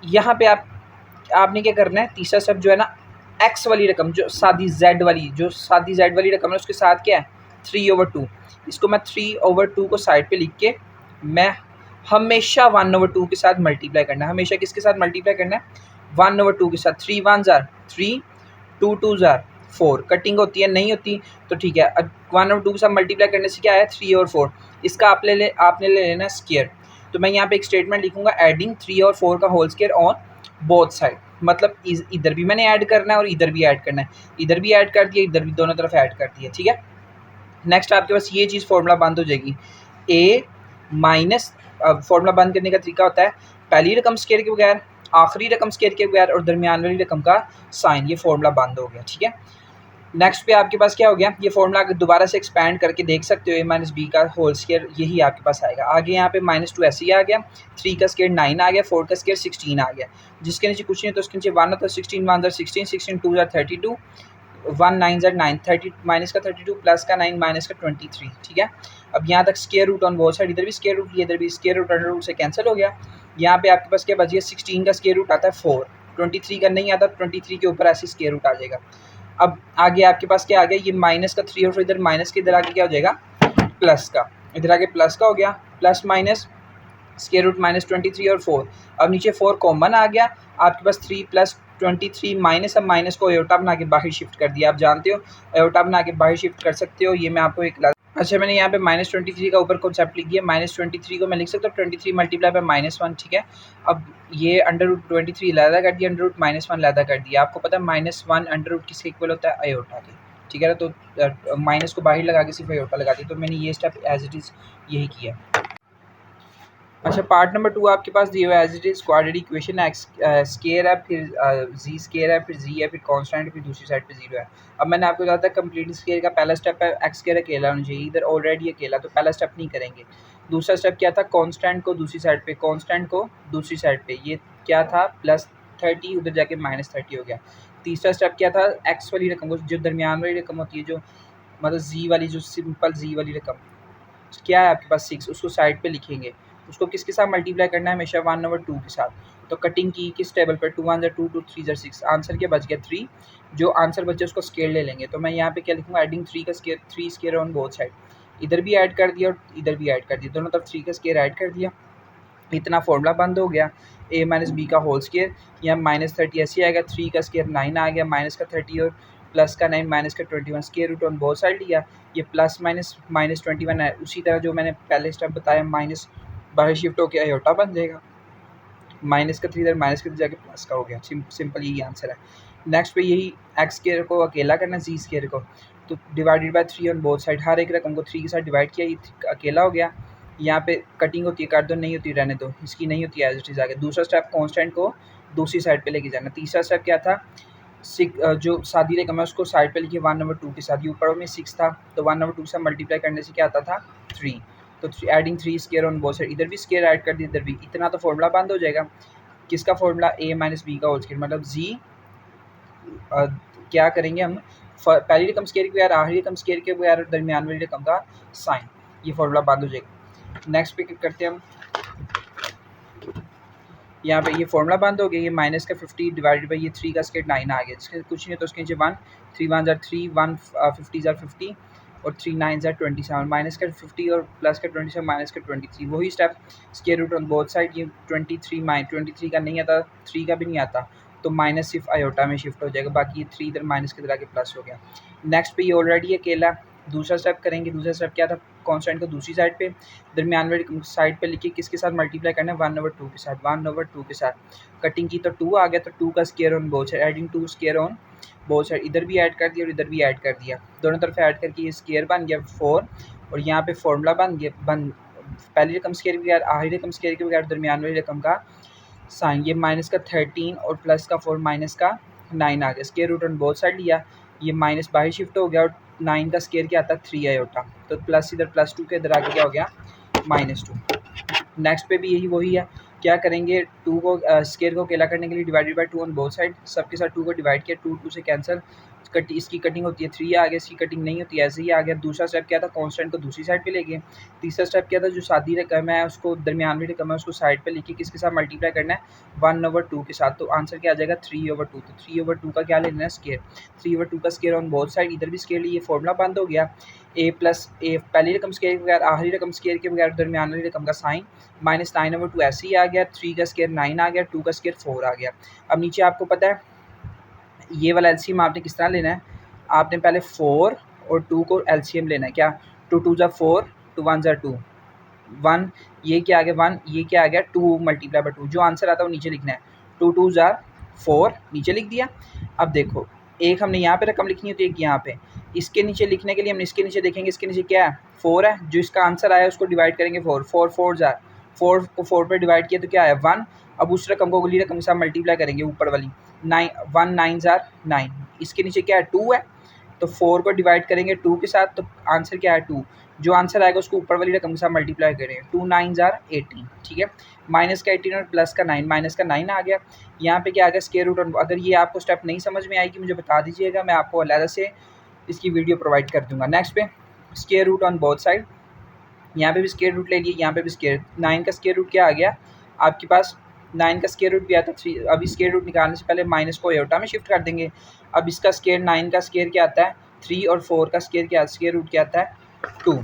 यहाँ पे आपने क्या करना है, तीसरा स्टेप जो है ना, एक्स वाली रकम जो सादी जेड वाली रकम है उसके साथ क्या है 3/2, इसको मैं 3/2 को साइड पे लिख के मैं हमेशा 1/2 के साथ मल्टीप्लाई करना है, हमेशा किसके साथ मल्टीप्लाई करना है, 1/2 के साथ। 3 1 जार 3, 2 2 जार 4, कटिंग होती है नहीं होती तो ठीक है। अब 1/2 के साथ मल्टीप्लाई करने से क्या है 3 और 4, इसका आपने ले लेना स्केयर। तो मैं यहाँ पे एक स्टेटमेंट लिखूंगा, एडिंग 3 और 4 का whole square on both side, मतलब इधर भी मैंने ऐड करना है और इधर भी ऐड करना है, इधर भी ऐड कर दिया, इधर भी, दोनों तरफ ऐड कर दिया, ठीक है। नेक्स्ट आपके पास ये चीज़ फॉर्मूला बंद हो जाएगी, ए माइनस, फॉर्मूला बंद करने का तरीका होता है पहली रकम स्केयर के बगैर, आखिरी रकम स्केयर के बगैर और दरमियान वाली रकम का साइन, ये फॉर्मूला बंद हो गया, ठीक है। नेक्स्ट पे आपके पास क्या हो गया, ये फॉर्मूला दोबारा से एक्सपैंड करके देख सकते हो, ए माइनस बी का होल स्केयर यही आपके पास आएगा। आगे यहाँ पे -2 ऐसे ही आ गया, 3 का स्केयर 9 आ गया, 4 का स्केयर 16 आ गया, जिसके नीचे कुछ नहीं है तो उसके नीचे 1 होता है, 16 1 16, 16 2 32, 1 9 9 30, माइनस का 32 प्लस का 9 माइनस का 23, ठीक है। अब यहाँ तक square root on both side, इधर भी स्केयर रूट, इधर भी स्केयर रूट, अंडर रूट से कैंसिल हो गया। यहाँ पे आपके पास क्या बच गया, 16 का स्केयर रूट आता है 4, 23 का नहीं आता, 23 के ऊपर ऐसे स्केयर रूट आ जाएगा। अब आगे आपके पास क्या आ गया, ये माइनस का 3 और फिर इधर माइनस के इधर आगे क्या हो जाएगा प्लस का, इधर आगे प्लस का हो गया, प्लस माइनस स्केयर रूट -23 और 4। अब नीचे 4 कॉमन आ गया, आपके पास 3 प्लस 23 माइनस, अब माइनस को एयोटा बना के बाहर शिफ्ट कर दिया। आप जानते हो एयोटा बना के बाहर शिफ्ट कर सकते हो, ये मैं आपको एक अच्छा मैंने यहाँ पे -23 का ऊपर कॉन्सेप्ट लिख दिया, -23 को मैं लिख सकता हूँ 23 मल्टीप्लाई बाय -1, ठीक है। अब ये √23 लैदा कर दिया, √-1 लैदा कर दिया। आपको पता है -1 अंडर किसके इक्वल होता है, अयोटा के, ठीक है ना। तो माइनस को बाहर लगा के सिर्फ अयोटा लगा दिया, तो मैंने ये स्टेप एज इट इज़ यही किया। अच्छा पार्ट नंबर 2 आपके पास दिया हुआ है as it is quadratic equation है, एक्स स्केयर है, फिर जी स्केयर है, फिर जी है, फिर कांस्टेंट, फिर दूसरी साइड पे जीरो है। अब मैंने आपको बताया था कंप्लीट स्केयर का पहला स्टेप है एक्स स्केयर अकेला होना चाहिए, इधर ऑलरेडी अकेला, तो पहला स्टेप नहीं करेंगे। दूसरा स्टेप क्या था, कांस्टेंट को दूसरी साइड पे, कांस्टेंट को दूसरी साइड पे, ये क्या था +30 उधर जाके -30 हो गया। तीसरा स्टेप क्या था, एक्स वाली रकम को, जो दरमियान वाली रकम होती है, जो मतलब जी वाली, जो सिंपल जी वाली रकम क्या है आपके पास 6, उसको साइड पे लिखेंगे, उसको किसके साथ मल्टीप्लाई करना है, हमेशा 1/2 के साथ। तो कटिंग की किस टेबल पर, 2 1 2 2 3 6, आंसर क्या बच गया 3, जो आंसर बचे उसको स्केयर ले लेंगे। तो मैं यहाँ पे क्या लिखूँगा, एडिंग 3 का square, 3 square on both side, इधर भी ऐड कर दिया और इधर भी ऐड कर दिया, दोनों तरफ 3 का स्केयर ऐड कर दिया, इतना फॉर्मूला बंद हो गया। a माइनस बी का होल स्केयर, यहाँ -30 ऐसे आएगा, 3 का स्केयर 9 आ गया, माइनस का 30 और प्लस का 9 माइनस का 21, square root on both side लिया, ये प्लस माइनस -21 है। उसी तरह जो मैंने पहले स्टेप बताया, माइनस बाहर शिफ्ट होकर अयोटा बन जाएगा, माइनस का 3 इधर माइनस का जाके प्लस का हो गया, सिंपल यही आंसर है। नेक्स्ट पे यही एक्स स्केयर को अकेला करना, जी स्केयर को, तो divided by 3 on both side, हर एक रकम को 3 के साथ डिवाइड किया, ये अकेला हो गया। यहाँ पे कटिंग होती है, कर दो, नहीं होती रहने दो, इसकी नहीं होती एज इट इज़ आगे। दूसरा स्टेप कांस्टेंट को दूसरी साइड पे लेके जाना। तीसरा स्टेप क्या था, जो सादी रकम है उसको साइड पे लिखिए 1/2 के साथ। ये ऊपर में 6 था तो 1/2 से मल्टीप्लाई करने से क्या आता था 3, तो adding 3 square on both side, इधर भी स्केयर ऐड कर दी इधर भी। इतना तो फॉर्मूला बंद हो जाएगा। किसका फॉर्मूला, a माइनस बी का होल स्केयर, मतलब जी क्या करेंगे हम, पहली रकम स्केयर के बगैर, आखिरी रकम स्केयर के बगैर और दरमियान वाली रकम का साइन, ये फॉर्मूला बंद हो जाएगा। नेक्स्ट पे करते हैं हम, यहाँ पे ये फॉर्मूला बंद हो गया। ये माइनस का 50 डिवाइडेड बाई ये 3 का स्केयर 9 आ गया, जिसके कुछ नहीं, तो उसके नीचे 1, 3 1 ज़ार 3, 1 50 ज़ार 50 और 3 9 ज़ार 27, माइनस का 50 और प्लस का 27 माइनस का 23। वही step, square root on both side. ये 23 का नहीं आता, 3 का भी नहीं आता, तो माइनस सिर्फ आयोटा में शिफ्ट हो जाएगा, बाकी ये 3 इधर माइनस के तरह के प्लस हो गया। नेक्स्ट पे ये ऑलरेडी अकेला। दूसरा स्टेप करेंगे, दूसरा स्टेप क्या था, कांस्टेंट को दूसरी साइड पे, दरमियान वाली साइड पे लिखिए, किसके साथ मल्टीप्लाई करना है 1/2 के साथ, 1/2 के साथ। कटिंग की तो 2 आ गया, तो 2 का square on both side, adding 2 square on both side, इधर भी ऐड कर दिया और इधर भी ऐड कर दिया, दोनों तरफ ऐड करके ये स्केयर बन गया 4, और यहाँ पे फॉर्मूला बन गया, पहली रकम स्केयर के बगैर, आखिरी रकम स्केयर के बगैर, दरमियान वाली रकम का साइन। ये माइनस का 13 और प्लस का 4 माइनस का 9 आ गया, square root on both side लिया, ये माइनस बाहर शिफ्ट हो गया, और 9 का स्केयर क्या आता है 3 आयोटा, तो प्लस इधर +2 के इधर आगे क्या हो गया -2। नेक्स्ट पे भी यही वही है, क्या करेंगे, 2 को स्केयर को अकेला करने के लिए divided by 2 on both side, सबके साथ 2 को डिवाइड किया, 2 से कैंसिल, इसकी कटिंग होती है 3 आ गया, इसकी कटिंग नहीं होती ऐसे ही आ गया। दूसरा स्टेप क्या था, कांस्टेंट को दूसरी साइड पे ले गए। तीसरा स्टेप क्या था, जो सादी रकम है उसको, दरमियान वाली रकम है उसको साइड पे लेके किसके साथ मल्टीप्लाई करना है 1/2 के साथ, तो आंसर क्या आ जाएगा 3/2। तो 3/2 का क्या लेना है स्केयर, 3/2 का स्केयर ऑन बोथ साइड, इधर भी स्केयर लिए, फॉर्मूला बंद हो गया, a प्लस a पहली रकम स्केयर के बगैर, आखिरी रकम स्केयर के बगैर, दरमियान वाली रकम का साइन, -9/2 ऐसे ही आ गया, 3 का स्केयर 9 आ गया, 2 का स्केयर 4 आ गया। अब नीचे आपको पता है ये वाला एलसीएम आपने किस तरह लेना है, आपने पहले 4 और 2 को एलसीएम लेना है, क्या 2 2 ज़ा 4, 2 1 ज़ा 2, 1 ये क्या आ गया 1, ये क्या आ गया 2 मल्टीप्लाई बाय 2, जो आंसर आता है वो नीचे लिखना है, 2 2 ज़ा 4 नीचे लिख दिया। अब देखो एक हमने यहाँ पे रकम लिखनी है तो एक यहाँ पे, इसके नीचे लिखने के लिए हम इसके नीचे देखेंगे, इसके नीचे क्या है 4 है, जो इसका आंसर आया उसको डिवाइड करेंगे 4, 4 4 ज़ा 4 को 4 पे डिवाइड किया तो क्या आया 1। अब उस रकम को अगली रकम के साथ मल्टीप्लाई करेंगे ऊपर वाली, 9 1 9 ज़ार 9, इसके नीचे क्या है 2 है, तो 4 को डिवाइड करेंगे 2 के साथ, तो आंसर क्या है 2, जो आंसर आएगा उसको ऊपर वाली रकम के साथ मल्टीप्लाई करें, 2 9 ज़ार 18, ठीक है, माइनस का 18 और प्लस का 9, माइनस का 9 आ गया। यहाँ पे क्या आ गया स्क्वायर रूट, और अगर ये आपको स्टेप नहीं समझ में आएगी मुझे बता दीजिएगा, मैं आपको अलग से इसकी वीडियो प्रोवाइड कर दूंगा। नेक्स्ट पे square root on both side, यहाँ पे भी स्क्वायर रूट ले लिए, यहाँ पे भी स्क्वायर, 9 का स्क्वायर रूट क्या आ गया आपके पास, 9 का स्क्वायर रूट भी आता है 3, अभी स्क्वायर रूट निकालने से पहले माइनस को आयोटा में शिफ्ट कर देंगे। अब इसका स्क्वायर 9 का स्क्वायर क्या आता है 3 और 4 का स्क्वायर रूट क्या आता है 2,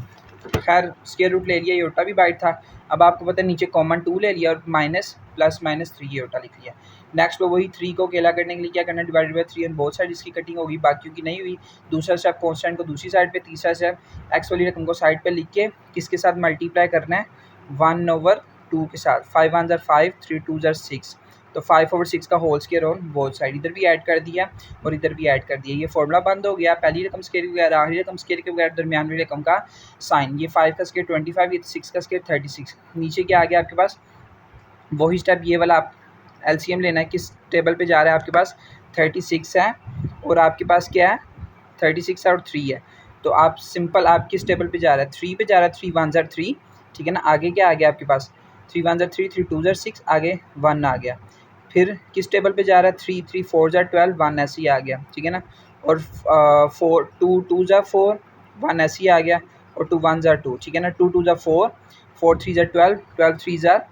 खैर स्क्वायर रूट ले लिया, योटा भी बाइट था। अब आपको पता है नीचे कॉमन 2 ले लिया और माइनस प्लस माइनस 3 योटा लिख लिया। नेक्स्ट पे वही 3 को अकेला करने के लिए क्या करना है, divided by 3 on both side, इसकी कटिंग होगी, बाकियों की नहीं हुई। दूसरा स्टेप कांस्टेंट को दूसरी साइड पे, तीसरा स्टेप एक्स वाली रकम को साइड पे लिख के किसके साथ मल्टीप्लाई करना है 1/2 के साथ, 5 1 ज़ार 5, 3 2 ज़ार 6, तो 5/6 का whole square on both side, इधर भी ऐड कर दिया और इधर भी ऐड कर दिया। ये फॉर्मूला बंद हो गया, पहली रकम स्क्वायर के बगैर, आखिरी रकम स्क्वायर के बगैर, दरमियान वाली रकम का साइन। ये 5 का स्क्वायर 25, ये 6 का स्क्वायर 36। नीचे क्या आ गया आपके पास, वही स्टेप ये वाला, आप एलसीएम लेना है, किस टेबल पे जा रहा है आपके पास 36 है और आपके पास क्या है 36 और 3 है, तो आप सिंपल आप किस टेबल पे जा रहा है 3 पे जा रहा है, 3 1 ज़ार 3, ठीक है ना। आगे क्या आ गया आपके पास 3 1 ज़ार 3, 3 2 ज़ार 6, आगे 1 आ गया। फिर किस टेबल पे जा रहा है 3 3 4 ज़ार 12, 1 ऐसे ही आ गया, ठीक है ना। और 4 2 2 ज़ार 4, 1 ऐसे ही आ गया, और 2 1 ज़ार 2, ठीक है ना। 2 2 ज़ार 4, 4 3 ज़ार 12, 12 3 ज़ार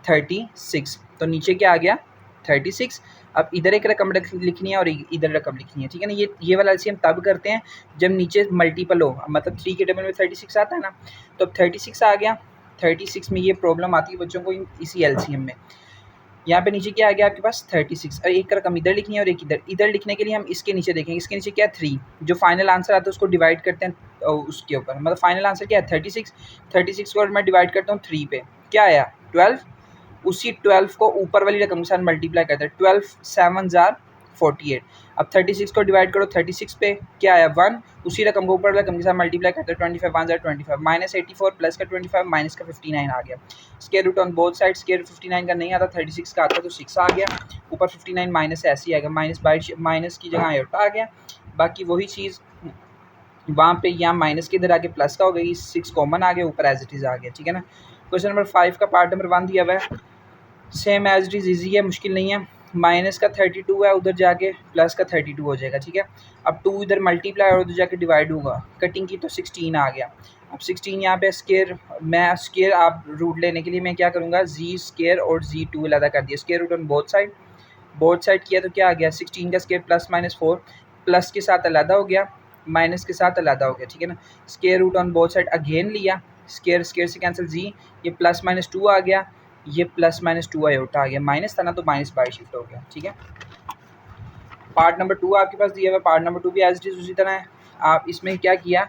36, तो नीचे क्या आ गया 36। अब इधर एक रकम लिखनी है और इधर रकम लिखनी है, ठीक है ना। ये वाला एलसीएम तब करते हैं जब नीचे मल्टीपल हो, मतलब 3 के टेबल में 36 आता है ना, तो अब 36 आ गया। 36 में ये प्रॉब्लम आती है बच्चों को इसी एलसीएम में। यहाँ पे नीचे क्या आ गया आपके पास 36, और एक रकम इधर लिखनी है और एक इधर लिखने के लिए हम इसके नीचे देखेंगे, इसके नीचे क्या है 3, जो फाइनल आंसर आता है उसको डिवाइड करते हैं उसके ऊपर, मतलब फाइनल आंसर क्या है 36, 36 को मैं डिवाइड करता हूँ 3 पे, क्या आया 12, उसी 12 को ऊपर वाली रकम के साथ मल्टीप्लाई करते हैं, 12 7 ज़ार 48। अब 36 को डिवाइड करो 36 पे, क्या आया 1, उसी रकम को ऊपर वाला रकम के साथ मल्टीप्लाई करते हो 25 1 25 माइनस 84 प्लस का 25 माइनस का 59 आ गया। Square root on both side, square 59 का नहीं आता, 36 का आता तो 6 आ गया, ऊपर 59 माइनस ऐसे ही आएगा, माइनस की जगह आयोटा आ गया। बाकी वही चीज़ वहाँ पे यहाँ माइनस के इधर आके प्लस का हो गई, 6 कॉमन आ गया, ऊपर एज इट इज़ आ गया, ठीक है ना। क्वेश्चन नंबर 5 का पार्ट नंबर 1 दिया हुआ है, same as it is, easy है, मुश्किल नहीं है। माइनस का 32 है, उधर जाके प्लस का 32 हो जाएगा, ठीक है। अब 2 इधर मल्टीप्लाई और उधर जाके डिवाइड होगा, कटिंग की तो 16 आ गया। अब 16 यहाँ पे स्केयर, मैं स्केयर आप रूट लेने के लिए मैं क्या करूँगा, जी स्केयर और जी2 अलग कर दिया, square root on both side किया तो क्या आ गया 16 का स्केयर प्लस माइनस 4, प्लस के साथ अलग हो गया, माइनस के साथ अलग हो गया, ठीक है ना। Square root on both side again लिया, स्केयर स्केयर से कैंसिल, जी ये प्लस माइनस 2 आ गया, ये प्लस माइनस 2 आयोटा आ गया, माइनस था ना तो माइनस बाय शिफ्ट हो गया, ठीक है। पार्ट नंबर 2 आपके पास दिया हुआ है, पार्ट नंबर 2 भी एज इट इज उसी तरह है। आप इसमें क्या किया,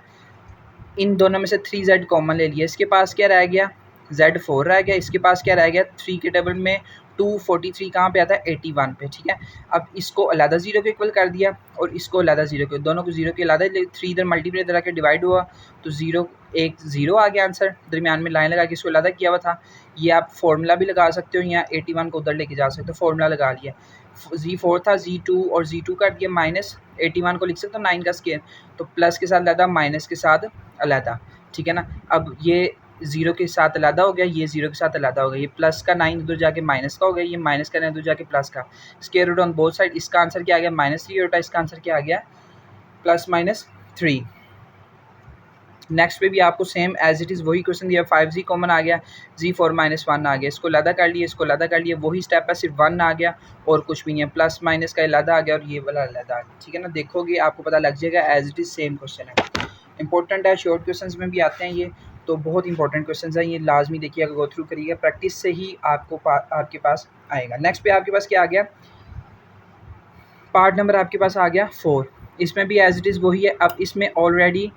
इन दोनों में से 3z कॉमन ले लिया, इसके पास क्या रह गया z4 रह गया, इसके पास क्या रह गया 3 के टेबल में 243 कहाँ पे आता है 81 पे, ठीक है। अब इसको अलग जीरो के इक्वल कर दिया और इसको अलग जीरो के, दोनों को जीरो के अलग, 3 इधर मल्टीप्लाई इधर आके डिवाइड हुआ तो जीरो एक जीरो आ गया आंसर, दरमियान में लाइन लगा के इसको अलग किया हुआ था। ये आप फॉर्मूला भी लगा सकते हो या 81 को उधर लेके जा सकते हो, फॉर्मूला लगा लिया, Z4 था Z2 और Z2 काट दिया, माइनस 81 को लिख सकते हो 9 का स्केयर, तो प्लस के साथ अलहदा माइनस के साथ अलहदा, ठीक है ना। अब ये जीरो के साथ अलहदा हो गया, ये जीरो के साथ अलहदा हो गया, ये प्लस का 9 उधर जाके माइनस का हो गया, ये माइनस का 9 उधर जाके प्लस का, square root on both side, इसका आंसर क्या आ गया -3 होता है, इसका आंसर क्या आ गया +-3। नेक्स्ट पे भी आपको सेम एज इट इज़ वही क्वेश्चन दिया, 5z कॉमन आ गया, Z4 -1 आ गया, इसको लदा कर लिए, इसको लदा कर लिए, वही स्टेप है, सिर्फ 1 आ गया और कुछ भी नहीं है, प्लस माइनस का लदा आ गया और ये वाला लदा आ गया, ठीक है ना। देखोगे आपको पता लग जाएगा, as it is same question है, इंपॉर्टेंट है, शॉर्ट क्वेश्चन में भी आते हैं ये, तो बहुत इंपॉर्टेंट क्वेश्चन है ये, लाजमी देखिएगा, गो थ्रू करिएगा, प्रैक्टिस से ही आपको आपके पास आएगा। नेक्स्ट पे आपके पास क्या आ गया, पार्ट नंबर आपके पास आ गया 4, इसमें भी एज इट इज़ वही है। अब इसमें ऑलरेडी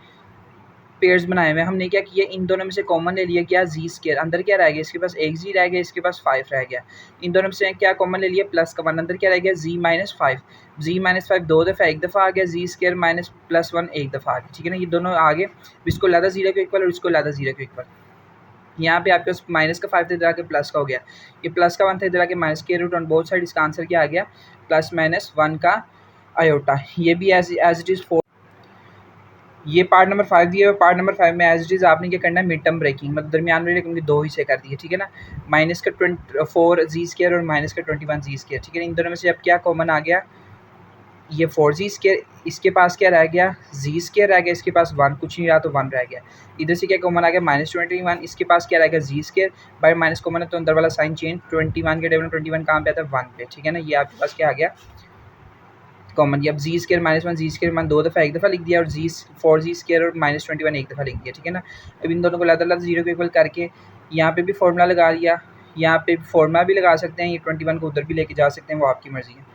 पेयर्स बनाए हुए, हमने क्या किया, इन दोनों में से कॉमन ले लिया, क्या जी स्केयर, अंदर क्या रह गया, इसके पास एक जी रह गया, इसके पास 5 रह गया, इन दोनों में से क्या कॉमन ले लिया, प्लस का 1, अंदर क्या रह गया Z-5 दो दफ़ा एक दफ़ा आ गया, जी स्केयर माइनस +1 एक दफ़ा आ गया, ठीक है ना। ये दोनों आगे, इसको लादा जीरो के इक्वल और इसको लादा जीरो के इक्वल, यहाँ पे आपके पास माइनस का 5 था, इधर आके प्लस का हो गया, ये प्लस का 1 था, इधर आके माइनस के रूट ऑन बोथ साइड, इसका आंसर क्या आ गया +-1 का आयोटा। ये भी एज इट इज़ 4, ये पार्ट नंबर 5 दिया है। पार्ट नंबर 5 में एज इट इज़ आपने क्या करना है, मिड टर्म ब्रेकिंग, मतलब दरमियान में क्योंकि दो हिस्से कर दिए, ठीक है ना, माइनस का 4 जी स्केयर और माइनस का 21 जी स्केयर, ठीक है। इन दोनों में से अब क्या कॉमन आ गया, ये 4 जी स्केयर, इसके पास क्या रह गया जी स्केयर रह गया, इसके पास 1 कुछ नहीं रहा तो 1 रह गया, इधर से क्या कॉमन आ गया -21, इसके पास क्या रह गया जी स्केयर, बाय माइनस कॉमन है तो अंदर वाला साइन चेंज, 21 के टेबल में 21 कहाँ पे आता है 1 पे, ठीक है ना। ये आपके पास क्या आ गया कॉमन, अब जी स्केयर -1 जी स्केयर मान दो दफ़ा एक दफ़ा लिख दिया और जी4 जी स्केयर और -21 एक दफ़ा लिख दिया, ठीक है ना। अब इन दोनों को अलग अलग जीरो के इक्वल करके यहाँ पे भी फॉर्मूला लगा लिया, यहाँ पे फॉर्मूला भी लगा सकते हैं, ये 21 को उधर भी लेके जा सकते हैं, वो आपकी मर्ज़ी है।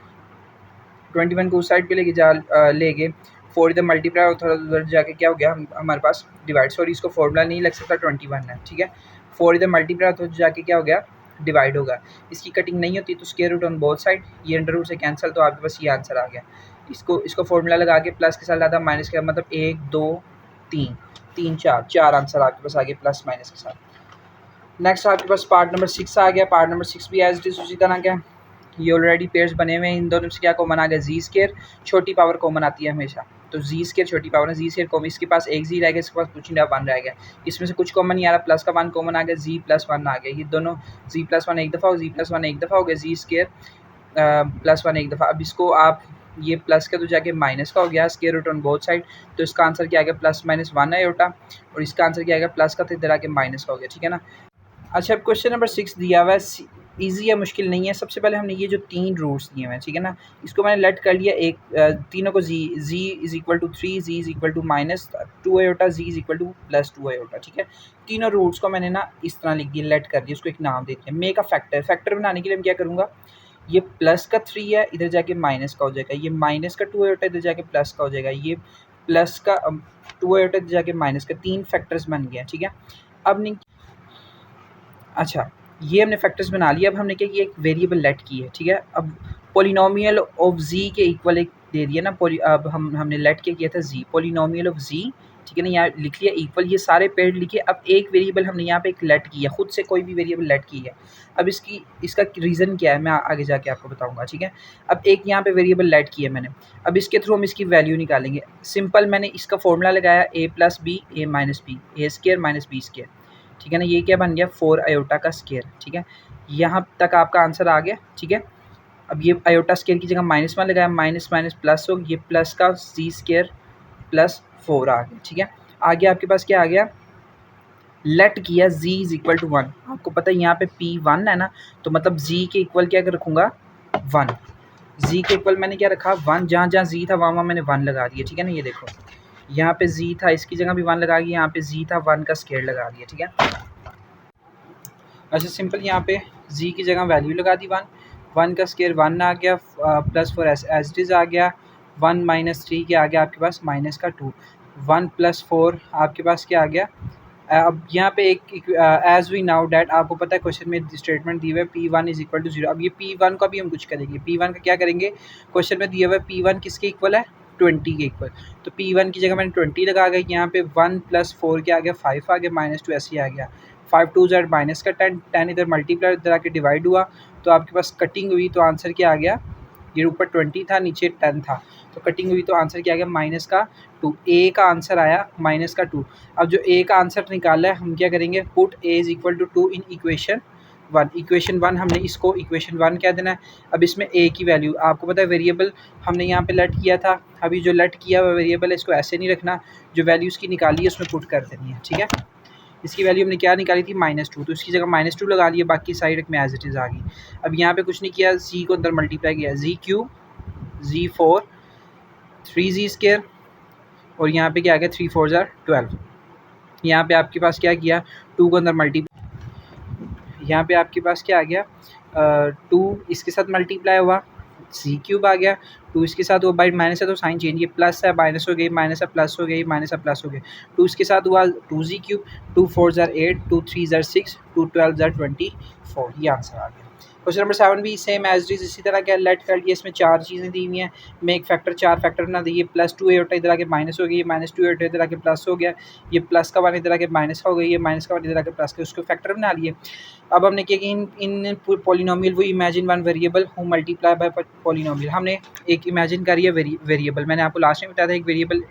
21 को उस साइड पे लेके जा लेके 4 इधर मल्टीप्लाई और थोड़ा उधर जाके क्या हो गया हमारे पास डिवाइड, सॉरी इसको फॉर्मूला नहीं लग सकता, 21 है, ठीक है। 4 इधर मल्टीप्लाई तो जाके क्या हो गया डिवाइड होगा, इसकी कटिंग नहीं होती तो square root on both side, ये अंडर रूट से कैंसिल, तो आपके पास ये आंसर आ गया। इसको फॉर्मूला लगा के प्लस के साथ लाता माइनस के, मतलब 1 2 3 4 आंसर आपके पास आ गए प्लस माइनस के साथ। नेक्स्ट आपके पास पार्ट नंबर 6 आ गया, पार्ट नंबर 6 भी एज इट इज उसी तरह का, ये ऑलरेडी पेयर्स बने हुए हैं, इन दोनों से क्या कॉमन आ गया जी स्केयर, छोटी पावर कॉमन आती है हमेशा, तो जी स्केयर छोटी पावर है, जी स्केयर कॉमन, इसके पास एक जी रह गया, इसके पास कुछ नहीं रहा 1 रह गया, इसमें से कुछ कॉमन नहीं आ रहा, प्लस का 1 कॉमन आ गया, जी +1 आ गया, ये दोनों जी +1 एक दफ़ा और जी +1 एक दफ़ा हो गया, जी स्केयर +1 एक दफ़ा। अब इसको आप ये प्लस का तो जाके माइनस का हो गया, square root on both side, तो इसका आंसर क्या आ गया +-1 है योटा, और इसका आंसर क्या आएगा प्लस का तो इधर आके माइनस का हो गया, ठीक है ना। अच्छा अब क्वेश्चन नंबर 6 दिया हुआ है, ईजी है मुश्किल नहीं है। सबसे पहले हमने ये जो 3 रूट्स दिए हुए हैं, ठीक है ना, इसको मैंने लेट कर लिया, एक तीनों को जी = 3, जी = -2 आयोटा, जी = +2 आयोटा, ठीक है। तीनों रूट्स को मैंने ना इस तरह लिख दिया, लेट कर दिया, उसको एक नाम दे दिया, मेक अ फैक्टर। फैक्टर बनाने के लिए मैं क्या करूँगा, ये प्लस का 3 है, इधर जाके माइनस का हो जाएगा, ये माइनस का 2 आयोटा, इधर जाके प्लस का हो जाएगा, ये प्लस का 2 आयोटा, इधर जाके माइनस का, 3 फैक्टर्स बन गया, ठीक है। अब नहीं, अच्छा ये हमने फैक्टर्स बना लिया, अब हमने क्या किया, एक वेरिएबल लेट की है, ठीक है। अब पोलिनोमियल ऑफ जी के इक्वल एक दे दिया ना, अब हमने लेट के किया था जी, पोलिनोमियल ऑफ जी, ठीक है ना, यहाँ लिख लिया इक्वल, ये सारे पेड़ लिखे। अब एक वेरिएबल हमने यहाँ पे एक लेट किया, खुद से कोई भी वेरिएबल लेट की है। अब इसका रीज़न क्या है मैं आगे जाके आपको बताऊंगा, ठीक है। अब एक यहाँ पे वेरिएबल लेट किया मैंने, अब इसके थ्रू हम इसकी वैल्यू निकालेंगे। सिंपल मैंने इसका फॉर्मूला लगाया a plus B a minus b, A square minus B square, ठीक है ना। ये क्या बन गया 4 आयोटा का स्केयर, ठीक है। यहाँ तक आपका आंसर आ गया, ठीक है। अब ये आयोटा स्केयर की जगह -1 लगाया, माइनस माइनस प्लस हो, ये प्लस का जी स्केयर प्लस 4 आ गया, ठीक है। आगे आपके पास क्या आ गया, लेट किया z इज इक्वल टू 1। आपको पता है यहाँ पे p1 है ना, तो मतलब z के इक्वल क्या रखूँगा 1। z के इक्वल मैंने क्या रखा 1, जहाँ जहाँ z था वहाँ मैंने 1 लगा दिया, ठीक है ना। ये देखो यहाँ पे z था, इसकी जगह भी 1 लगा दिया, यहाँ पे z था 1 का स्केयर लगा दिया, ठीक है। अच्छा सिंपल यहाँ पे z की जगह वैल्यू लगा दी 1 का स्केयर 1 आ गया, प्लस 4 एज इट इज़ आ गया, 1 माइनस 3 के आ गया आपके पास माइनस का 2, 1 प्लस 4 आपके पास क्या आ गया। अब यहाँ पे एक एज वी नाउ डैट, आपको पता है क्वेश्चन में स्टेटमेंट दिया हुआ है P1 इज इक्वल टू 0। अब ये P1 का भी हम कुछ करेंगे, P1 का क्या करेंगे, क्वेश्चन में दिया हुआ है P1 किसके इक्वल है 20 के इक्वल, तो P1 की जगह मैंने 20 लगा गया, यहाँ पे 1 प्लस 4 के आ गया 5 आ गया, -2 ऐसे ही आ गया, 5 2 ज़ माइनस का 10, 10 इधर मल्टीप्लाई इधर आके डिवाइड हुआ, तो आपके पास कटिंग हुई, तो आंसर क्या आ गया, ये ऊपर 20 था नीचे 10 था, तो कटिंग हुई तो आंसर क्या आ गया -2। ए का आंसर आया -2। अब जो ए का आंसर निकाला है हम क्या करेंगे, put a is equal to 2 इन इक्वेशन 1। इक्वेशन 1 हमने इसको इक्वेशन 1 क्या देना है। अब इसमें ए की वैल्यू आपको पता है, वेरिएबल हमने यहाँ पे लेट किया था, अभी जो लेट किया हुआ वेरिएबल है इसको ऐसे नहीं रखना, जो वैल्यू इसकी निकाली है उसमें पुट कर देनी है, ठीक है। इसकी वैल्यू हमने क्या निकाली थी -2, तो इसकी जगह -2 लगा लिया, बाकी साइड में एज इट इज़ आ गई। अब यहाँ पे कुछ नहीं किया, जी को अंदर मल्टीप्लाई किया, z³ z4 3z स्केयर, और यहाँ पे क्या आ गया 3 4 ज़ा 12। यहाँ पे आपके पास क्या किया 2 को अंदर मल्टीप्लाई, यहाँ पे आपके पास क्या आ गया 2 इसके साथ मल्टीप्लाई हुआ, c³ आ गया, 2 इसके साथ वो बाई माइनस है तो साइन चेंज, ये प्लस है माइनस हो गई, माइनस है प्लस हो गई, माइनस है प्लस हो गई, 2 इसके साथ हुआ 2z³, 2 4 ज़ा 8, 2 3 ज़ा 6, 2 12 ज़ा 24, ये आंसर आ गया। क्वेश्चन नंबर 7 भी सेम एज इट इज इसी तरह क्या लेट कर लिया, इसमें 4 चीज़ें दी हुई हैं, मैं एक फैक्टर 4 फैक्टर बना दिए, +2 ए होता इधर आके माइनस हो गई, -2 ए इधर आके प्लस हो गया, ये प्लस का 1 इधर आके माइनस हो गई, ये माइनस का 1 इधर आके प्लस का, उसको फैक्टर बना लिए। अब हमने किया कि इन पॉलिनोमियल वो imagine 1 variable who multiply by polynomial, हमने एक इमेजिन करी है वेरिएबल, मैंने आपको लास्ट में बताया था एक वेरिएबल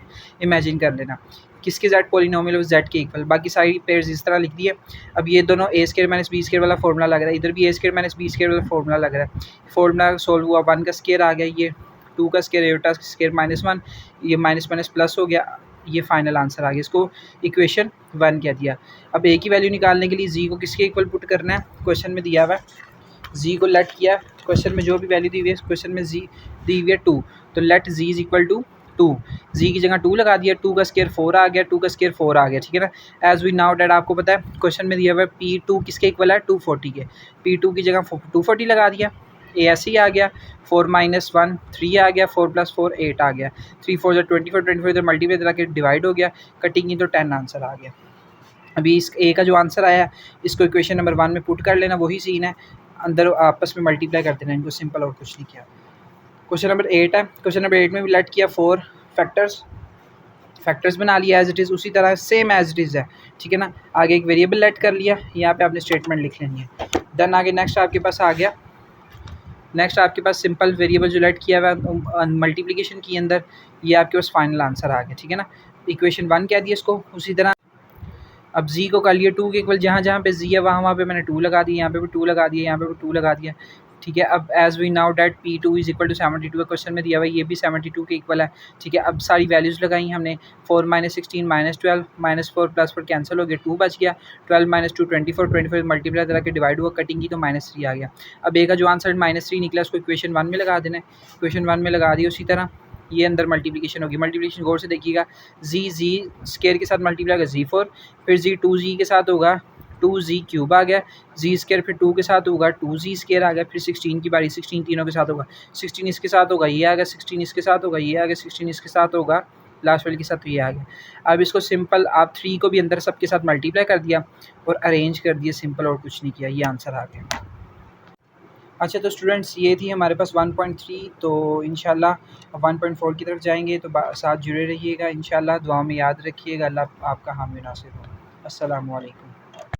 इमेजिन कर लेना, किसके जेड पॉलिनोमियल जेड के इक्वल, बाकी सारी पेयर्स इस तरह लिख दिए। अब ये दोनों ए स्केयर माइनस बी स्केयर वाला फॉर्मूला लग रहा है, इधर भी ए स्केयर माइनस बी स्केयर वाला फॉर्मूला लग रहा है, फॉर्मूला सोल्व हुआ, 1 का स्केयर आ गया, ये 2 का स्केयर एटा स्केयर -1, ये माइनस माइनस प्लस हो गया, ये फाइनल आंसर आ गया, इसको इक्वेशन 1 कह दिया। अब ए की वैल्यू निकालने के लिए जी को किसके इक्वल पुट करना है, क्वेश्चन में दिया हुआ है, जी को लेट किया, क्वेश्चन में जो भी वैल्यू दी हुई है, क्वेश्चन में जी दी हुई है 2, तो let G is equal to 2, G की जगह 2 लगा दिया, 2 का स्केयर 4 आ गया, 2 का स्केयर 4 आ गया, ठीक है ना। एज वी नाउ डैट आपको पता है क्वेश्चन में दिया हुआ है P2 किसके इक्वल है 240 के, P2 की जगह 240 लगा दिया, ए ऐसे ही आ गया, 4 - 1 3 आ गया, 4 + 4 8 आ गया, 3 4 24 24 इधर मल्टीप्लाई इधर आके डिवाइड हो गया, कटिंग की तो 10 आंसर आ गया। अभी इस ए का जो आंसर आया इसको इक्वेशन नंबर 1 में पुट कर लेना, वही सीन है, अंदर आपस में मल्टीप्लाई कर देना इनको, सिंपल और कुछ नहीं किया। क्वेश्चन नंबर 8 है, क्वेश्चन नंबर 8 में भी लेट किया 4 फैक्टर्स बना लिया एज इट इज़, उसी तरह सेम एज इट इज़ है, ठीक है ना। आगे एक वेरिएबल लेट कर लिया, यहाँ पे आपने स्टेटमेंट लिख लेनी है। देन आगे नेक्स्ट आपके पास आ गया, नेक्स्ट आपके पास सिंपल वेरिएबल जो लेट किया हुआ है मल्टीप्लिकेशन की अंदर, ये आपके पास फाइनल आंसर आ गया, ठीक है ना। इक्वेशन 1 कह दिया इसको, उसी तरह अब जी को कर लिया 2 के इक्वल, जहाँ जहाँ पे जी है वहाँ पे मैंने 2 लगा दिया, यहाँ पे भी 2 लगा दिया, यहाँ पे भी 2 लगा दिया, ठीक है। अब as we now that P2 is equal to 72 question में दिया हुआ है, ये भी 72 के इक्वल है, ठीक है। अब सारी वैल्यूज़ लगाई हमने, 4 - 16 -12 -4 +4 कैंसिल हो गया, 2 बच गया, 12 - 2 24 मल्टीप्लाई करा के डिवाइड हुआ, कटिंग की तो -3 आ गया। अब ए का जो आंसर -3 निकला उसको इक्वेशन 1 में लगा देना है, इक्वेशन 1 में लगा दिया, उसी तरह ये अंदर मल्टीप्लिकेशन होगी, मल्टीप्लिकेशन गौर से देखिएगा, जी स्केयर के साथ मल्टीप्लाई होगा Z4, फिर जी 2z के साथ होगा 2z³ आ गया, जी स्केयर फिर 2 के साथ होगा 2z स्केयर आ गया, फिर 16 की बारी, 16 तीनों के साथ होगा, 16 इसके साथ होगा ये आ गया, 16 इसके साथ होगा ये आ गया, 16 इसके साथ होगा लास्ट वाले के साथ तो ये आ गया। अब इसको सिंपल आप 3 को भी अंदर सबके साथ मल्टीप्लाई कर दिया और अरेंज कर दिया, सिंपल और कुछ नहीं किया, ये आंसर आ गया। अच्छा तो स्टूडेंट्स ये थी हमारे पास 1.3, तो इंशाल्लाह 1.4 की तरफ जाएंगे, तो साथ जुड़े रहिएगा इंशाल्लाह, दुआ में याद रखिएगा। अल्लाह आपका हामी नासिर हो। अस्सलामु अलैकुम।